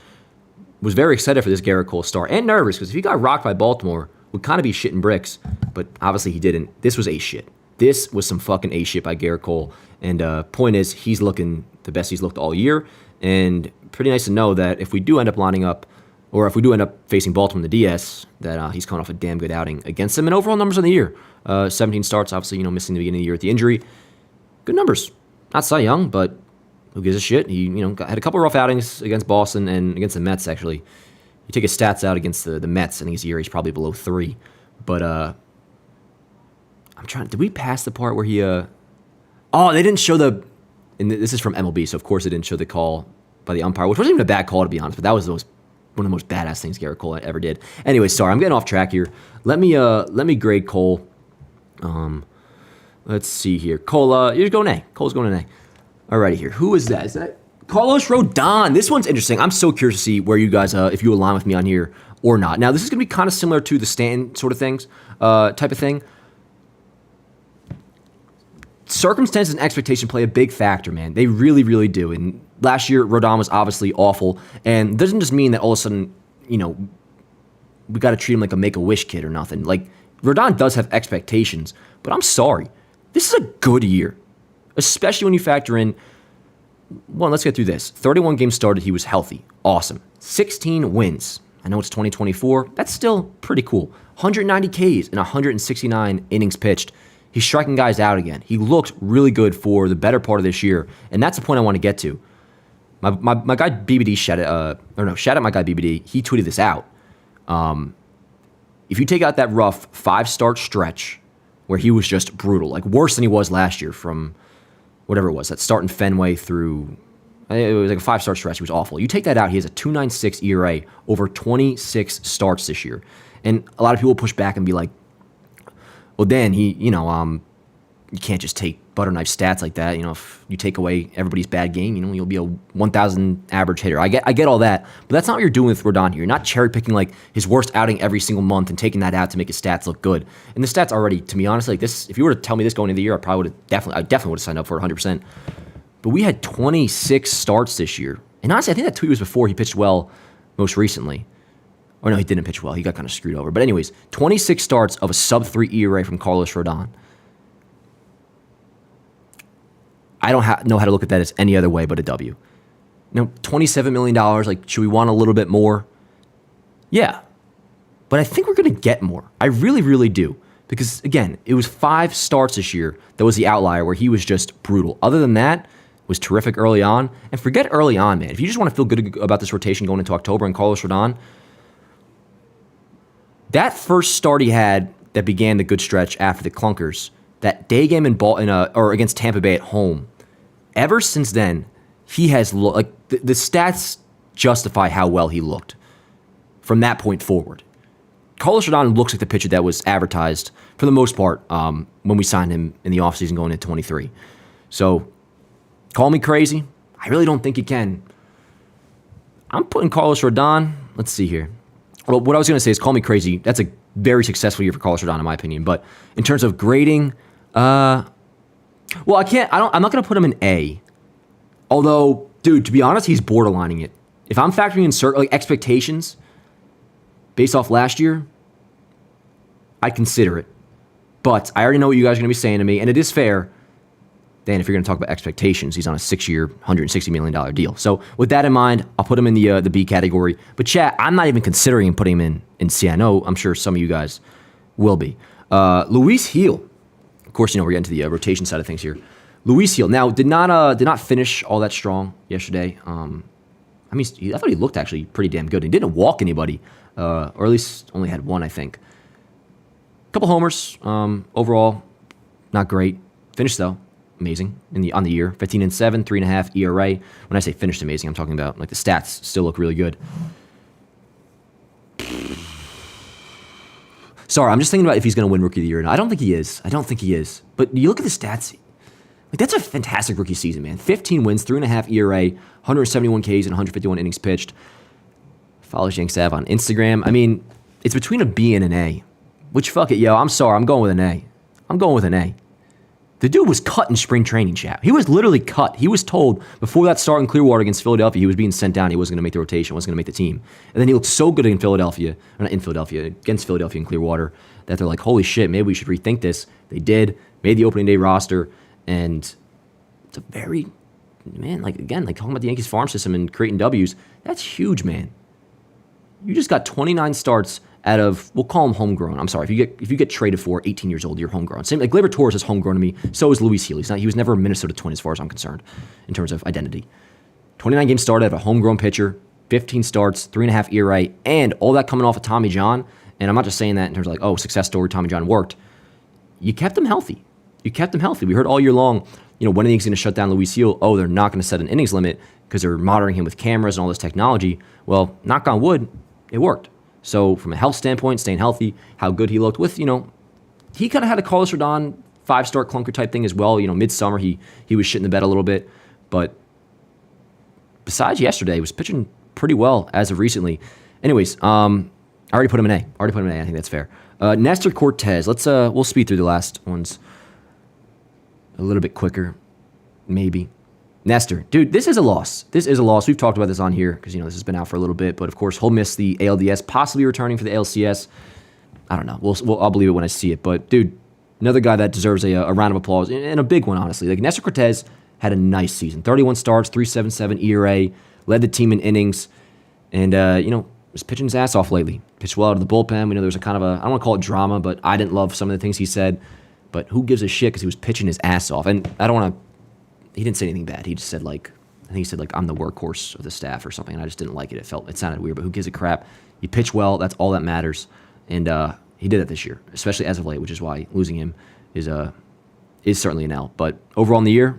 Was very excited for this Garrett Cole start and nervous because if he got rocked by Baltimore, would kind of be shitting bricks. But obviously he didn't. This was ace shit. This was some fucking ace shit by Garrett Cole. And point is, he's looking the best he's looked all year. And pretty nice to know that if we do end up lining up, or if we do end up facing Baltimore in the DS, that he's coming off a damn good outing against them. And overall numbers on the year, 17 starts, obviously, missing the beginning of the year with the injury. Good numbers. Not Cy Young, but who gives a shit? He, had a couple of rough outings against Boston and against the Mets, actually. You take his stats out against the Mets, I think his ERA is probably below 3. But, did we pass the part where he, they didn't show and this is from MLB, so of course they didn't show the call by the umpire, which wasn't even a bad call, to be honest, but that was one of the most badass things Garrett Cole ever did. Anyway, sorry, I'm getting off track here. Let me grade Cole. Let's see here. Cole, you're going A. Cole's going an A. Alrighty here. Who is that? Is that Carlos Rodon? This one's interesting. I'm so curious to see where you guys, if you align with me on here or not. Now, this is going to be kind of similar to the Stanton sort of things, type of thing. Circumstances and expectation play a big factor, man. They really, really do. And last year, Rodon was obviously awful. And it doesn't just mean that all of a sudden, we got to treat him like a Make-A-Wish kid or nothing. Like, Rodon does have expectations, but I'm sorry. This is a good year, especially when you factor in, well, let's get through this. 31 games started, he was healthy. Awesome. 16 wins. I know it's 2024. That's still pretty cool. 190 Ks and 169 innings pitched. He's striking guys out again. He looked really good for the better part of this year, and that's the point I want to get to. My guy BBD shout out my guy BBD. He tweeted this out. If you take out that rough 5-start stretch where he was just brutal, like worse than he was last year from whatever it was, that start in Fenway through, it was like a 5-start stretch. He was awful. You take that out, he has a 2.96 ERA over 26 starts this year. And a lot of people push back and be like, well, then you can't just take butter knife stats like that. If you take away everybody's bad game, you'll be a 1,000 average hitter. I get all that, but that's not what you're doing with Rodon here. You're not cherry picking like his worst outing every single month and taking that out to make his stats look good. And the stats already, to be honest, like this, if you were to tell me this going into the year, I definitely would have signed up for 100%. But we had 26 starts this year, and honestly, I think that tweet was before he pitched well most recently. Or no, he didn't pitch well. He got kind of screwed over. But anyways, 26 starts of a sub-3 ERA from Carlos Rodon. I don't know how to look at that as any other way but a W. $27 million, like, should we want a little bit more? Yeah. But I think we're going to get more. I really, really do. Because, again, it was 5 starts this year that was the outlier where he was just brutal. Other than that, was terrific early on. And forget early on, man. If you just want to feel good about this rotation going into October and Carlos Rodon, that first start he had that began the good stretch after the clunkers, that day game or against Tampa Bay at home, ever since then, he has looked like the stats justify how well he looked from that point forward. Carlos Rodon looks like the pitcher that was advertised for the most part when we signed him in the offseason going into 23. So, call me crazy. I really don't think you can. I'm putting Carlos Rodon, let's see here. Well, what I was going to say is call me crazy. That's a very successful year for Carlos Rodon, in my opinion. But in terms of grading, I'm not going to put him in A. Although, dude, to be honest, he's borderlining it. If I'm factoring in expectations based off last year, I'd consider it. But I already know what you guys are going to be saying to me, and it is fair. Then if you're going to talk about expectations, he's on a 6-year, $160 million deal. So with that in mind, I'll put him in the B category. But chat, I'm not even considering putting him in C. I know I'm sure some of you guys will be. Luis Heel. Of course, we're getting to the rotation side of things here. Luis Heel now did not finish all that strong yesterday. I thought he looked actually pretty damn good. He didn't walk anybody, or at least only had one, I think. A couple homers. Overall, not great. Finished though, amazing on the year. 15-7, 3.5 ERA. When I say finished amazing, I'm talking about like the stats still look really good. Sorry, I'm just thinking about if he's going to win Rookie of the Year or not. I don't think he is. But you look at the stats. Like, that's a fantastic rookie season, man. 15 wins, 3.5 ERA, 171 Ks, and 151 innings pitched. Follows Yank Sav on Instagram. I mean, it's between a B and an A. Which, fuck it, yo, I'm sorry. I'm going with an A. The dude was cut in spring training, chat. He was literally cut. He was told before that start in Clearwater against Philadelphia, he was being sent down. He wasn't going to make the rotation, wasn't going to make the team. And then he looked so good against Philadelphia in Clearwater, that they're like, holy shit, maybe we should rethink this. They did, made the opening day roster. And it's a very, man, talking about the Yankees farm system and creating W's, that's huge, man. You just got 29 starts out of, we'll call him homegrown. I'm sorry, if you get traded for 18 years old, you're homegrown. Same, like Gleyber Torres is homegrown to me, so is Luis Heel. He was never a Minnesota Twin as far as I'm concerned, in terms of identity. 29 games started out of a homegrown pitcher, 15 starts, 3.5 ERA, and all that coming off of Tommy John. And I'm not just saying that in terms of like, success story, Tommy John worked. You kept him healthy. We heard all year long, when are the Yankees going to shut down Luis Heel? Oh, they're not going to set an innings limit because they're monitoring him with cameras and all this technology. Well, knock on wood, it worked. So from a health standpoint, staying healthy, how good he looked with, he kind of had a Carlos Rodon 5-start clunker type thing as well. Midsummer he was shitting the bed a little bit. But besides yesterday, he was pitching pretty well as of recently. Anyways, I already put him in A. I think that's fair. Nestor Cortez. We'll speed through the last ones a little bit quicker, maybe. Nestor, dude, this is a loss. We've talked about this on here because, this has been out for a little bit. But, of course, he'll miss the ALDS, possibly returning for the ALCS. I don't know. I'll believe it when I see it. But, dude, another guy that deserves a round of applause, and a big one, honestly. Like, Nestor Cortez had a nice season. 31 starts, 3.77 ERA, led the team in innings, and, was pitching his ass off lately. Pitched well out of the bullpen. We know there's a kind of I don't want to call it drama, but I didn't love some of the things he said. But who gives a shit because he was pitching his ass off. And I don't want to, he didn't say anything bad. He just said I think he said I'm the workhorse of the staff or something. And I just didn't like it. It sounded weird, but who gives a crap? You pitch well, that's all that matters. And he did it this year, especially as of late, which is why losing him is certainly an L. But overall in the year,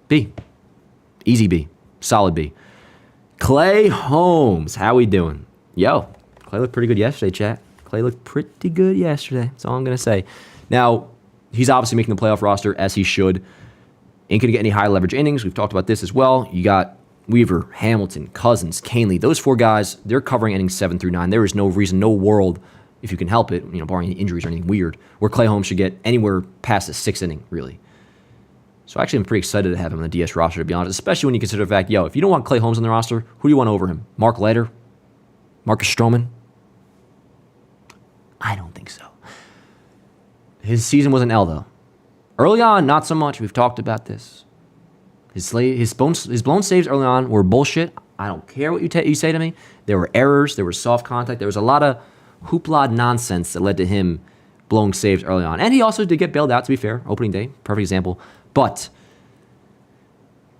B. Easy B. Solid B. Clay Holmes, how we doing? Yo, Clay looked pretty good yesterday, chat. That's all I'm going to say. Now, he's obviously making the playoff roster, as he should. Ain't going to get any high leverage innings. We've talked about this as well. You got Weaver, Hamilton, Cousins, Canely. Those four guys, they're covering innings 7 through 9. There is no reason, no world, if you can help it, barring any injuries or anything weird, where Clay Holmes should get anywhere past the 6th inning, really. So actually, I'm pretty excited to have him on the DS roster, to be honest, especially when you consider the fact, if you don't want Clay Holmes on the roster, who do you want over him? Mark Leiter? Marcus Stroman? I don't think so. His season was an L, though. Early on, not so much. We've talked about this. His blown saves early on were bullshit. I don't care what you say to me. There were errors. There was soft contact. There was a lot of hoopla nonsense that led to him blowing saves early on. And he also did get bailed out, to be fair. Opening day, perfect example. But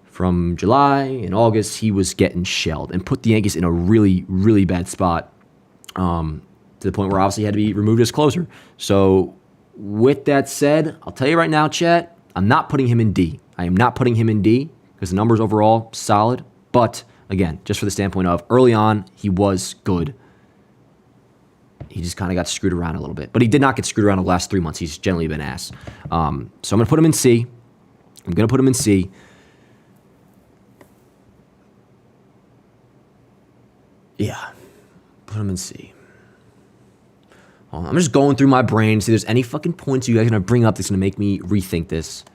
from July and August, he was getting shelled and put the Yankees in a really, really bad spot to the point where obviously he had to be removed as closer. So with that said, I'll tell you right now, chat, I'm not putting him in D. I am not putting him in D because the numbers overall solid. But again, just for the standpoint of early on, he was good. He just kind of got screwed around a little bit. But he did not get screwed around the last 3 months. He's generally been ass. So I'm going to put him in C. Yeah, put him in C. I'm just going through my brain to see if there's any fucking points you guys are going to bring up that's going to make me rethink this.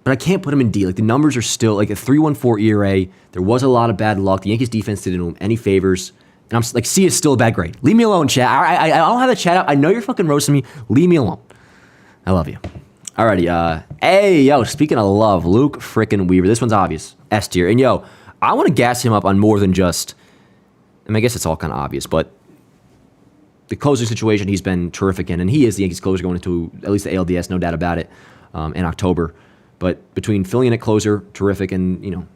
But I can't put him in D. Like, the numbers are still like a 3.14 ERA. There was a lot of bad luck. The Yankees defense didn't do him any favors. And I'm like, C is still a bad grade. Leave me alone, chat. I don't have the chat out. I know you're fucking roasting me. Leave me alone. I love you. Alrighty. Hey, yo, speaking of love, Luke frickin' Weaver. This one's obvious. S tier. And yo, I want to gas him up on more than just, I guess it's all kind of obvious, but the closing situation he's been terrific in, and he is the Yankees closer going into at least the ALDS, no doubt about it, in October. But between filling in at closer, terrific, and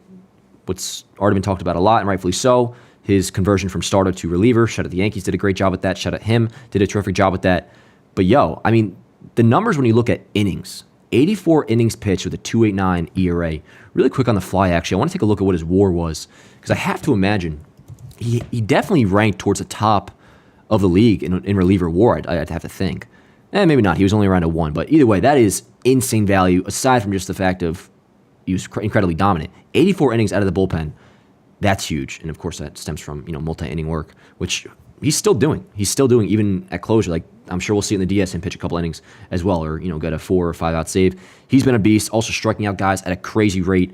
what's already been talked about a lot, and rightfully so, his conversion from starter to reliever. Shout out the Yankees, did a great job with that. Shout out him, did a terrific job with that. But I mean, the numbers when you look at innings, 84 innings pitched with a 2.89 ERA. Really quick on the fly, actually, I want to take a look at what his WAR was, because I have to imagine he definitely ranked towards the top of the league in reliever WAR. I'd have to think. Maybe not. He was only around a 1, but either way, that is insane value. Aside from just the fact of he was incredibly dominant, 84 innings out of the bullpen. That's huge, and of course that stems from multi-inning work, which he's still doing. He's still doing even at closure. Like I'm sure we'll see in the DS and pitch a couple innings as well, or get a 4 or 5 out save. He's been a beast. Also striking out guys at a crazy rate,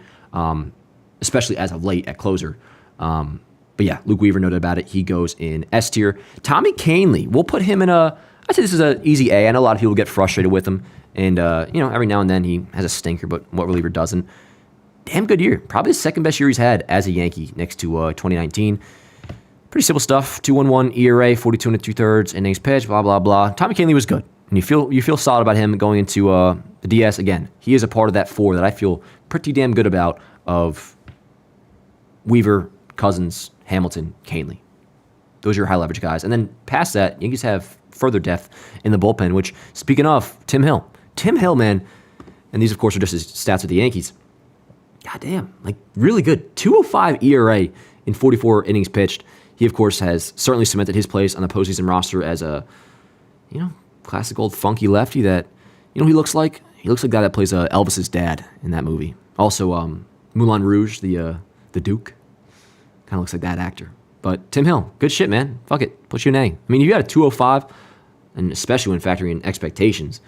especially as of late at closer. But yeah, Luke Weaver noted about it. He goes in S tier. Tommy Kahnle, we'll put him in I'd say this is an easy A. I know a lot of people get frustrated with him, and every now and then he has a stinker, but what reliever doesn't? Damn good year. Probably the second best year he's had as a Yankee next to 2019. Pretty simple stuff. 2.11 ERA, 42 and 2/3 innings pitched, blah, blah, blah. Tommy Kahnle was good. And you feel solid about him going into the DS. Again, he is a part of that 4 that I feel pretty damn good about of Weaver, Cousins, Hamilton, Kahnle. Those are your high leverage guys. And then past that, Yankees have further depth in the bullpen, which, speaking of, Tim Hill. Tim Hill, man, and these, of course, are just his stats with the Yankees. God damn, really good. 2.05 ERA in 44 innings pitched. He, of course, has certainly cemented his place on the postseason roster as a, classic old funky lefty that, he looks like? He looks like the guy that plays Elvis's dad in that movie. Also, Moulin Rouge, the Duke. Kind of looks like that actor. But Tim Hill, good shit, man. Fuck it. Put you an A. I mean, you got a 2.05, and especially when factoring in expectations,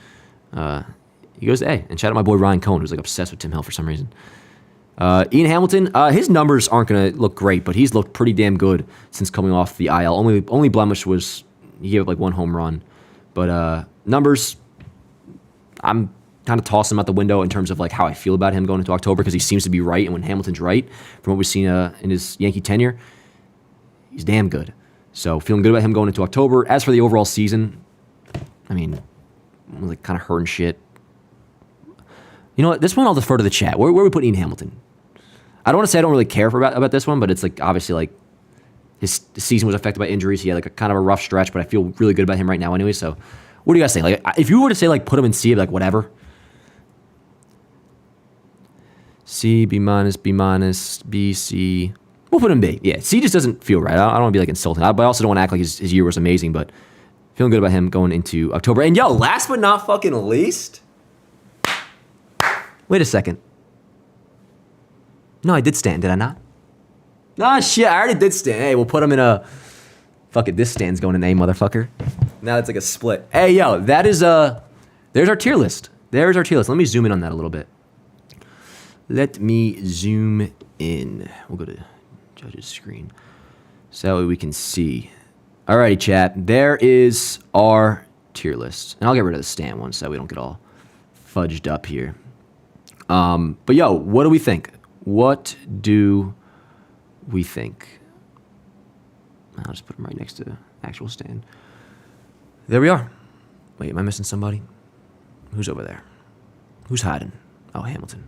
he goes to A. And shout out my boy Ryan Cohen, who's obsessed with Tim Hill for some reason. Ian Hamilton, his numbers aren't going to look great, but he's looked pretty damn good since coming off the IL. Only blemish was he gave up 1 home run. But numbers, I'm kind of tossing him out the window in terms of how I feel about him going into October, because he seems to be right, and when Hamilton's right, from what we've seen in his Yankee tenure, he's damn good. So feeling good about him going into October. As for the overall season, I mean, kind of hurting shit. You know what? This one I'll defer to the chat. Where are we putting Ian Hamilton? I don't want to say I don't really care about this one, but it's obviously his season was affected by injuries. He had a kind of a rough stretch, but I feel really good about him right now anyway. So what do you guys think? If you were to say put him in C, whatever. C, B minus, B minus, B, C. We'll put him B. Yeah, C just doesn't feel right. I don't want to be insulting, but I also don't want to act like his year was amazing, but feeling good about him going into October. And last but not fucking least. Wait a second. No, I did stand, did I not? Ah, shit, I already did stand. Hey, we'll put him in a... Fuck it, this stand's going in A, motherfucker. Now it's a split. Hey, that is there's our tier list. There's our tier list. Let me zoom in on that a little bit. Let me zoom in. We'll go to judge's screen so that way we can see. Alrighty, chat. There is our tier list. And I'll get rid of the stand one so we don't get all fudged up here. But what do we think? What do we think? I'll just put them right next to the actual stand. There we are. Wait, am I missing somebody? Who's over there? Who's hiding? Oh, Hamilton.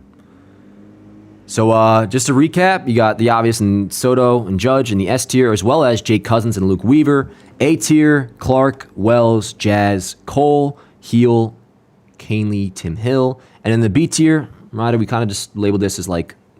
So just to recap, you got the obvious in Soto and Judge in the S tier, as well as Jake Cousins and Luke Weaver. A tier, Clark, Wells, Jazz, Cole, Heel, Kahnle, Tim Hill. And in the B tier, right, we kind of just labeled this as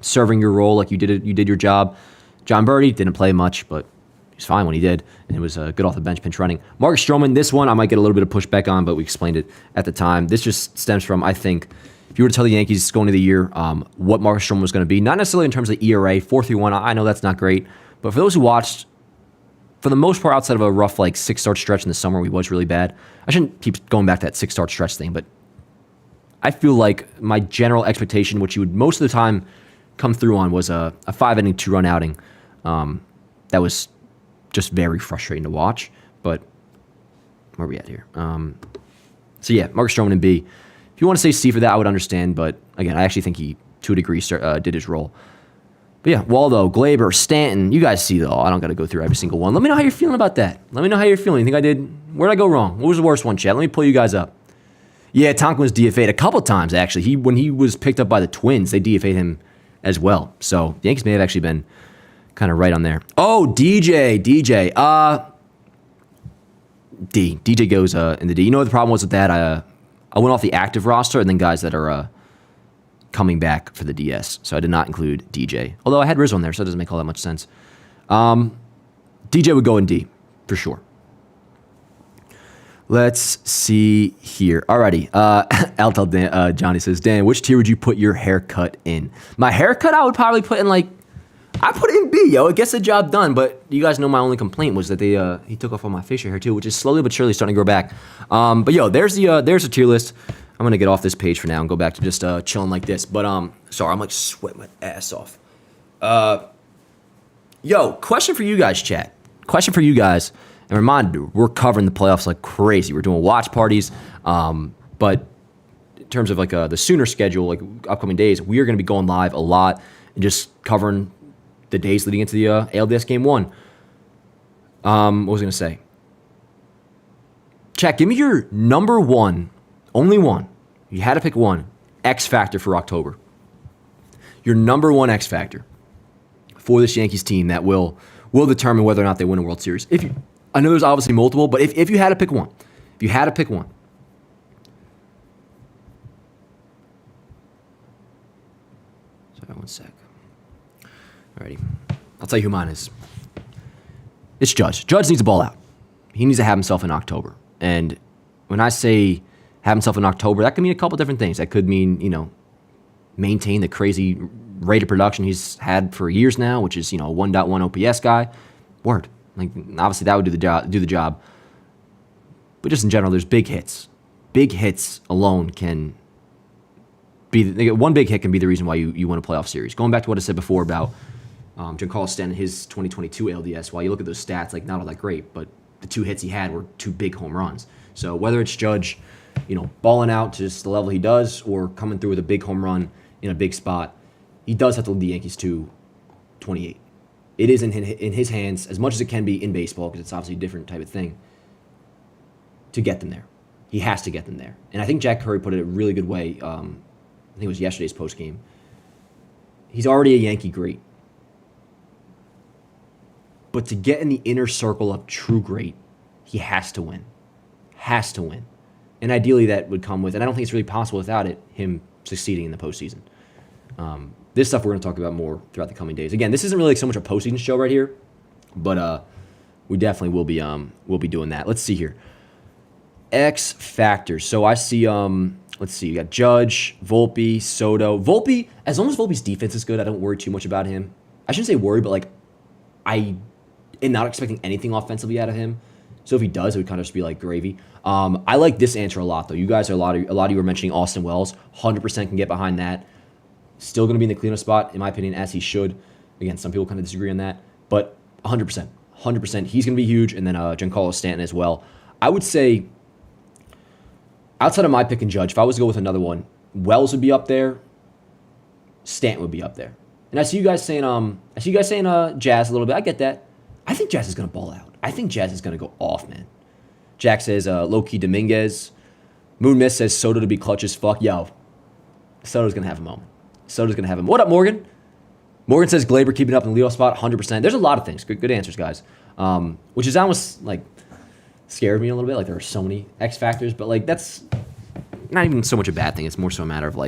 serving your role, you did your job. John Birdie didn't play much, but he was fine when he did, and it was good off the bench pinch running. Marcus Stroman, this one I might get a little bit of pushback on, but we explained it at the time. This just stems from, I think, if you were to tell the Yankees going into the year what Marcus Stroman was going to be, not necessarily in terms of ERA, 4.31, I know that's not great, but for those who watched, for the most part, outside of a rough 6-start stretch in the summer, he was really bad. I shouldn't keep going back to that 6-start stretch thing, but I feel like my general expectation, which you would most of the time come through on, was a 5-inning 2-run outing. That was just very frustrating to watch. But where are we at here? So yeah, Marcus Stroman in B. If you want to say C for that, I would understand. But again, I actually think he, to a degree, did his role. But yeah, Waldo, Glaber, Stanton, you guys see though. I don't got to go through every single one. Let me know how you're feeling about that. Let me know how you're feeling. You think I did? Where did I go wrong? What was the worst one, Chad? Let me pull you guys up. Yeah, Tonkin was DFA'd a couple times actually. When he was picked up by the Twins, they DFA'd him as well. So the Yankees may have actually been kind of right on there. Oh, DJ. DJ goes in the D. You know what the problem was with that? I went off the active roster and then guys that are coming back for the DS. So I did not include DJ. Although I had Rizzo on there, so it doesn't make all that much sense. DJ would go in D, for sure. Let's see here. Alrighty. I'll tell Dan, Johnny says, Dan, which tier would you put your haircut in? My haircut, I would probably put in I put it in B, yo. It gets the job done, but you guys know my only complaint was that he took off all my facial hair too, which is slowly but surely starting to grow back. But yo, there's a tier list. I'm gonna get off this page for now and go back to just chilling like this. But sorry, I'm sweating my ass off. Yo, question for you guys, chat. Question for you guys. And reminder, we're covering the playoffs like crazy. We're doing watch parties. But in terms of the Sooner schedule, like upcoming days, we are gonna be going live a lot and just covering the days leading into the ALDS Game 1. What was I gonna say? Chat, give me your number one, only one. You had to pick one. X factor for October. Your number one X factor for this Yankees team that will determine whether or not they win a World Series. I know there's obviously multiple, but if you had to pick one, Sorry, one sec. Alrighty. I'll tell you who mine is. It's Judge. Judge needs a ball out. He needs to have himself in October. And when I say have himself in October, that could mean a couple different things. That could mean, maintain the crazy rate of production he's had for years now, which is, a 1.1 OPS guy. Word. Obviously that would do the job. But just in general, there's big hits. Big hits alone can be, one big hit can be the reason why you win a playoff series. Going back to what I said before about Giancarlo Stanton, his 2022 LDS, while you look at those stats, not all that great, but the two hits he had were two big home runs. So whether it's Judge, balling out to just the level he does or coming through with a big home run in a big spot, he does have to lead the Yankees to 28. It is in his hands, as much as it can be in baseball, because it's obviously a different type of thing, to get them there. He has to get them there. And I think Jack Curry put it a really good way. I think it was yesterday's postgame. He's already a Yankee great. But to get in the inner circle of true great, he has to win. Has to win. And ideally that would come with, and I don't think it's really possible without it, him succeeding in the postseason. This stuff we're going to talk about more throughout the coming days. Again, this isn't really so much a postseason show right here, but we definitely will be doing that. Let's see here. X factors. So I see, let's see, you got Judge, Volpe, Soto. Volpe, as long as Volpe's defense is good, I don't worry too much about him. I shouldn't say worry, but I am not expecting anything offensively out of him. So if he does, it would kind of just be like gravy. I like this answer a lot, though. You guys are a lot of you were mentioning Austin Wells. 100% can get behind that. Still going to be in the cleanup spot, in my opinion, as he should. Again, some people kind of disagree on that, but 100%. 100%. He's going to be huge, and then Giancarlo Stanton as well. I would say, outside of my pick and Judge, if I was to go with another one, Wells would be up there. Stanton would be up there. And I see you guys saying Jazz a little bit. I get that. I think Jazz is going to ball out. I think Jazz is going to go off, man. Jack says low-key Dominguez. Moon Miss says Soto to be clutch as fuck. Yo, Soto's going to have a moment. Soto's going to have him. What up, Morgan? Morgan says Glaber keeping up in the leadoff spot, 100%. There's a lot of things. Good answers, guys. Which is almost scared me a little bit. There are so many X factors, but that's not even so much a bad thing. It's more so a matter of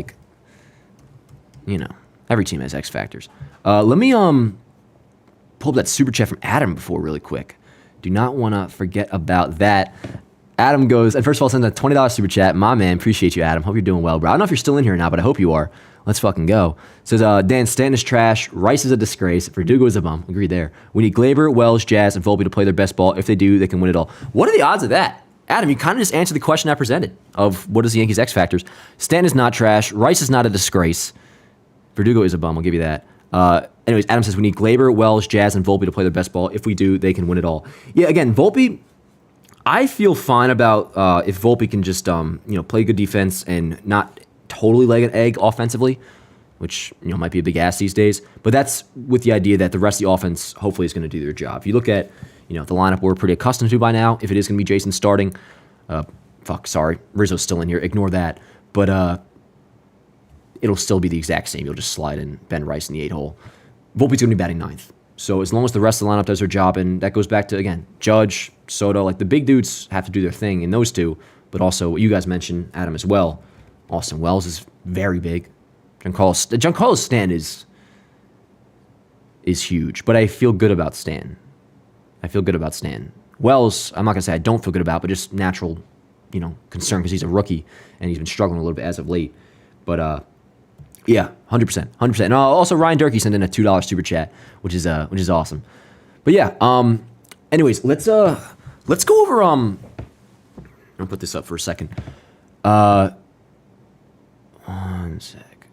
every team has X factors. Let me pull up that super chat from Adam before really quick. Do not want to forget about that. Adam goes, and first of all, sends a $20 super chat. My man, appreciate you, Adam. Hope you're doing well, bro. I don't know if you're still in here or not, but I hope you are. Let's fucking go. Says, Dan, Stanton is trash. Rice is a disgrace. Verdugo is a bum. Agreed there. We need Glaber, Wells, Jazz, and Volpe to play their best ball. If they do, they can win it all. What are the odds of that? Adam, you kind of just answered the question I presented of what is the Yankees' X factors. Stanton is not trash. Rice is not a disgrace. Verdugo is a bum. I'll give you that. Anyways, Adam says we need Glaber, Wells, Jazz, and Volpe to play their best ball. If we do, they can win it all. Yeah, again, Volpe, I feel fine about if Volpe can just play good defense and not totally lay an egg offensively. which might be a big ask these days. But that's with the idea that the rest of the offense hopefully is going to do their job. If you look at the lineup we're pretty accustomed to by now, if it is going to be Jason starting, Rizzo's still in here. Ignore that. But it'll still be the exact same. You'll just slide in Ben Rice in the 8-hole. Volpe's going to be batting ninth. So as long as the rest of the lineup does their job, and that goes back to, again, Judge, Soto, like the big dudes have to do their thing in those two, but also what you guys mentioned, Adam, as well. Austin Wells is very big. Giancarlo Stanton is huge, but I feel good about Stanton. Wells, I'm not going to say I don't feel good about, but just natural, concern because he's a rookie and he's been struggling a little bit as of late. But yeah, 100%. And also Ryan Durkee sent in a $2 super chat, which is awesome. But yeah, anyways, let's go over I'm gonna put this up for a second. One sec.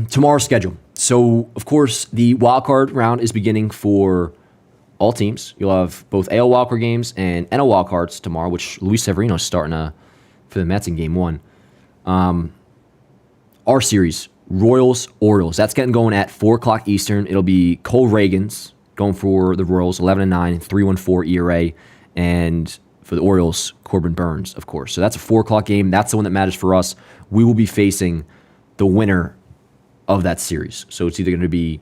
Tomorrow's schedule. So of course the wild card round is beginning for all teams. You'll have both AL wildcard games and NL wildcards tomorrow, which Luis Severino is starting for the Mets in Game 1. Our series, Royals-Orioles. That's getting going at 4 o'clock Eastern. It'll be Cole Reagans going for the Royals, 11-9, 3.14 ERA. And for the Orioles, Corbin Burns, of course. So that's a 4 o'clock game. That's the one that matters for us. We will be facing the winner of that series. So it's either going to be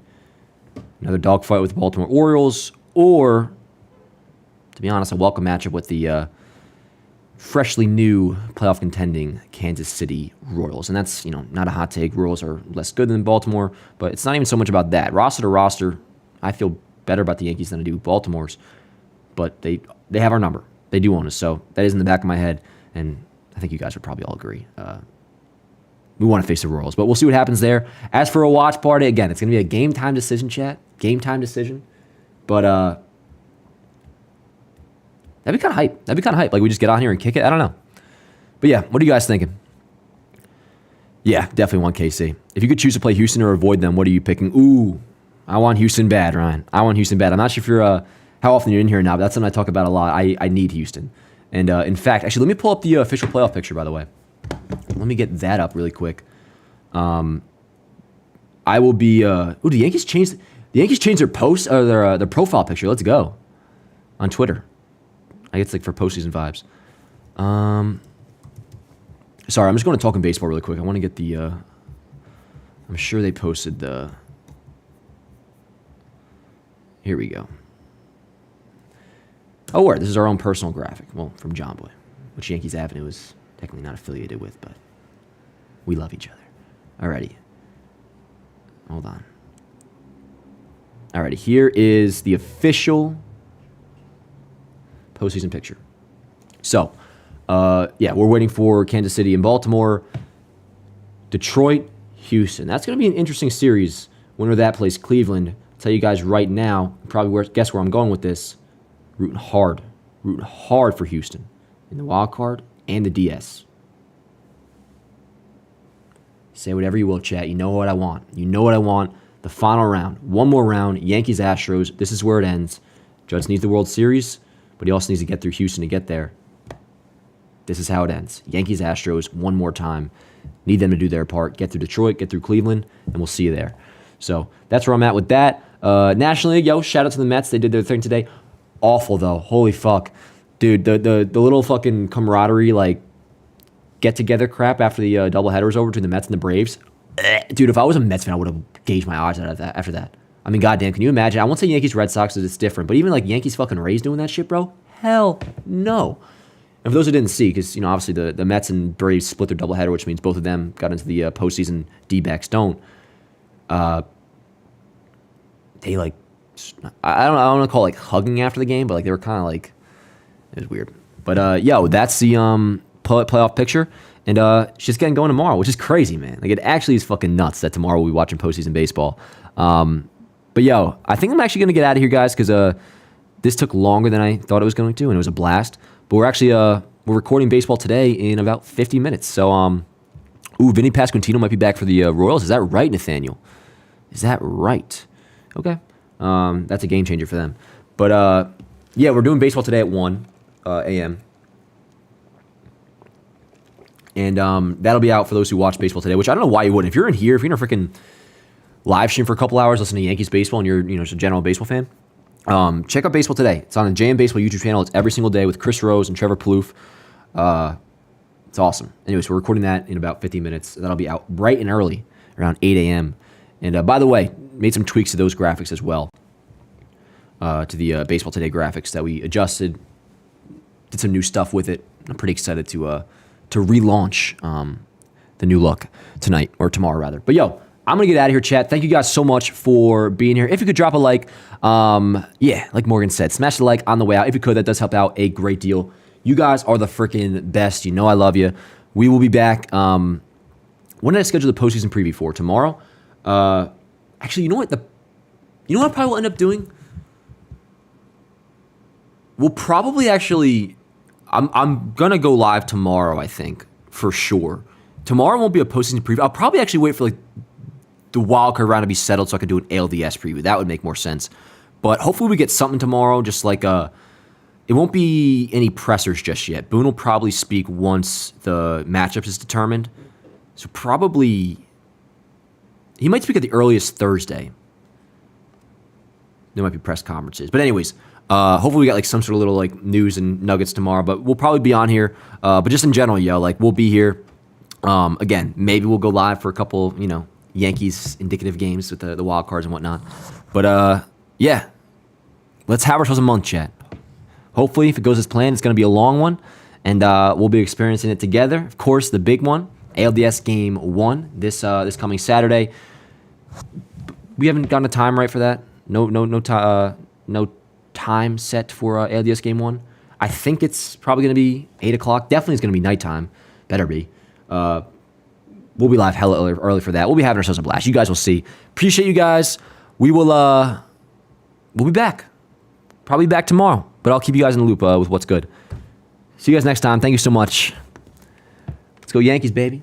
another dogfight with the Baltimore Orioles or, to be honest, a welcome matchup with the freshly new playoff contending Kansas City Royals. And that's, not a hot take. Royals are less good than Baltimore, but it's not even so much about that. Roster to roster, I feel better about the Yankees than I do Baltimore's, but they have our number. They do own us, so that is in the back of my head, and I think you guys would probably all agree. We want to face the Royals, but we'll see what happens there. As for a watch party, again, it's going to be a game time decision, chat. Game time decision. But that'd be kind of hype. Like we just get on here and kick it. I don't know. But yeah, what are you guys thinking? Yeah, definitely want KC. If you could choose to play Houston or avoid them, what are you picking? Ooh, I want Houston bad, Ryan. I want Houston bad. I'm not sure if you're how often you're in here now, but that's something I talk about a lot. I need Houston. And in fact, actually, let me pull up the official playoff picture, by the way. Let me get that up really quick. I will be. The Yankees changed their post or their profile picture. Let's go on Twitter. I guess like for postseason vibes. Sorry, I'm just going to talk in baseball really quick. I want to get the. I'm sure they posted the. Here we go. Oh, where? This is our own personal graphic. Well, from John Boy, which Yankees Avenue is technically not affiliated with, but we love each other. Alrighty. Hold on. Alrighty, here is the official postseason picture. So, yeah, we're waiting for Kansas City and Baltimore. Detroit, Houston. That's going to be an interesting series. Winner of that plays Cleveland. I'll tell you guys right now, guess where I'm going with this. Rooting hard for Houston in the wild card and the DS. Say whatever you will, chat. You know what I want. The final round. One more round. Yankees, Astros. This is where it ends. Judge needs the World Series, but he also needs to get through Houston to get there. This is how it ends. Yankees, Astros, one more time. Need them to do their part. Get through Detroit, get through Cleveland, and we'll see you there. So that's where I'm at with that. National League, shout out to the Mets. They did their thing today. Awful, though. Holy fuck. Dude, the little fucking camaraderie, like, get-together crap after the doubleheader was over between the Mets and the Braves. Dude, if I was a Mets fan, I would have gauged my odds out of that after that. I mean, goddamn, can you imagine? I won't say Yankees Red Sox because it's different, but even like Yankees fucking Rays doing that shit, bro? Hell no. And for those who didn't see, because obviously the Mets and Braves split their doubleheader, which means both of them got into the postseason. D-backs don't. They like, I don't want to call it like hugging after the game, but like they were kind of like, it was weird. But that's the playoff picture. And it's just getting going tomorrow, which is crazy, man. Like, it actually is fucking nuts that tomorrow we'll be watching postseason baseball. But, I think I'm actually going to get out of here, guys, because this took longer than I thought it was going to, and it was a blast. But we're actually we're recording baseball today in about 50 minutes. So, Vinny Pasquantino might be back for the Royals. Is that right, Nathaniel? Is that right? Okay. That's a game changer for them. But, we're doing baseball today at 1 a.m., And that'll be out for those who watch baseball today, which I don't know why you wouldn't. If you're in here, if you're in a freaking live stream for a couple hours listening to Yankees baseball and you're just a general baseball fan, check out Baseball Today. It's on the JM Baseball YouTube channel. It's every single day with Chris Rose and Trevor Plouffe. It's awesome. Anyways, we're recording that in about 15 minutes. That'll be out bright and early, around 8 a.m. And by the way, made some tweaks to those graphics as well, to the Baseball Today graphics that we adjusted, did some new stuff with it. I'm pretty excited to relaunch the new look tonight, or tomorrow rather. But yo, I'm going to get out of here, chat. Thank you guys so much for being here. If you could drop a like, like Morgan said, smash the like on the way out. If you could, that does help out a great deal. You guys are the freaking best. You know I love you. We will be back. When did I schedule the postseason preview for? Tomorrow? Actually, you know what? You know what I probably will end up doing? We'll probably actually... I'm going to go live tomorrow, I think, for sure. Tomorrow won't be a postseason preview. I'll probably actually wait for the wild card round to be settled so I can do an ALDS preview. That would make more sense. But hopefully we get something tomorrow, just it won't be any pressers just yet. Boone will probably speak once the matchups is determined. So probably, he might speak at the earliest Thursday. There might be press conferences. But anyways, hopefully we got some sort of little news and nuggets tomorrow. But we'll probably be on here. But just in general, we'll be here. Again, maybe we'll go live for a couple, Yankees indicative games with the wild cards and whatnot. But yeah, let's have ourselves a month, chat. Hopefully, if it goes as planned, it's going to be a long one, and we'll be experiencing it together. Of course, the big one, ALDS Game 1, this coming Saturday. We haven't gotten a time right for that. No time set for ALDS Game 1. I think it's probably going to be 8 o'clock. Definitely it's going to be nighttime. Better be. We'll be live hella early for that. We'll be having ourselves a blast. You guys will see. Appreciate you guys. We'll be back. Probably back tomorrow, but I'll keep you guys in the loop with what's good. See you guys next time. Thank you so much. Let's go Yankees, baby.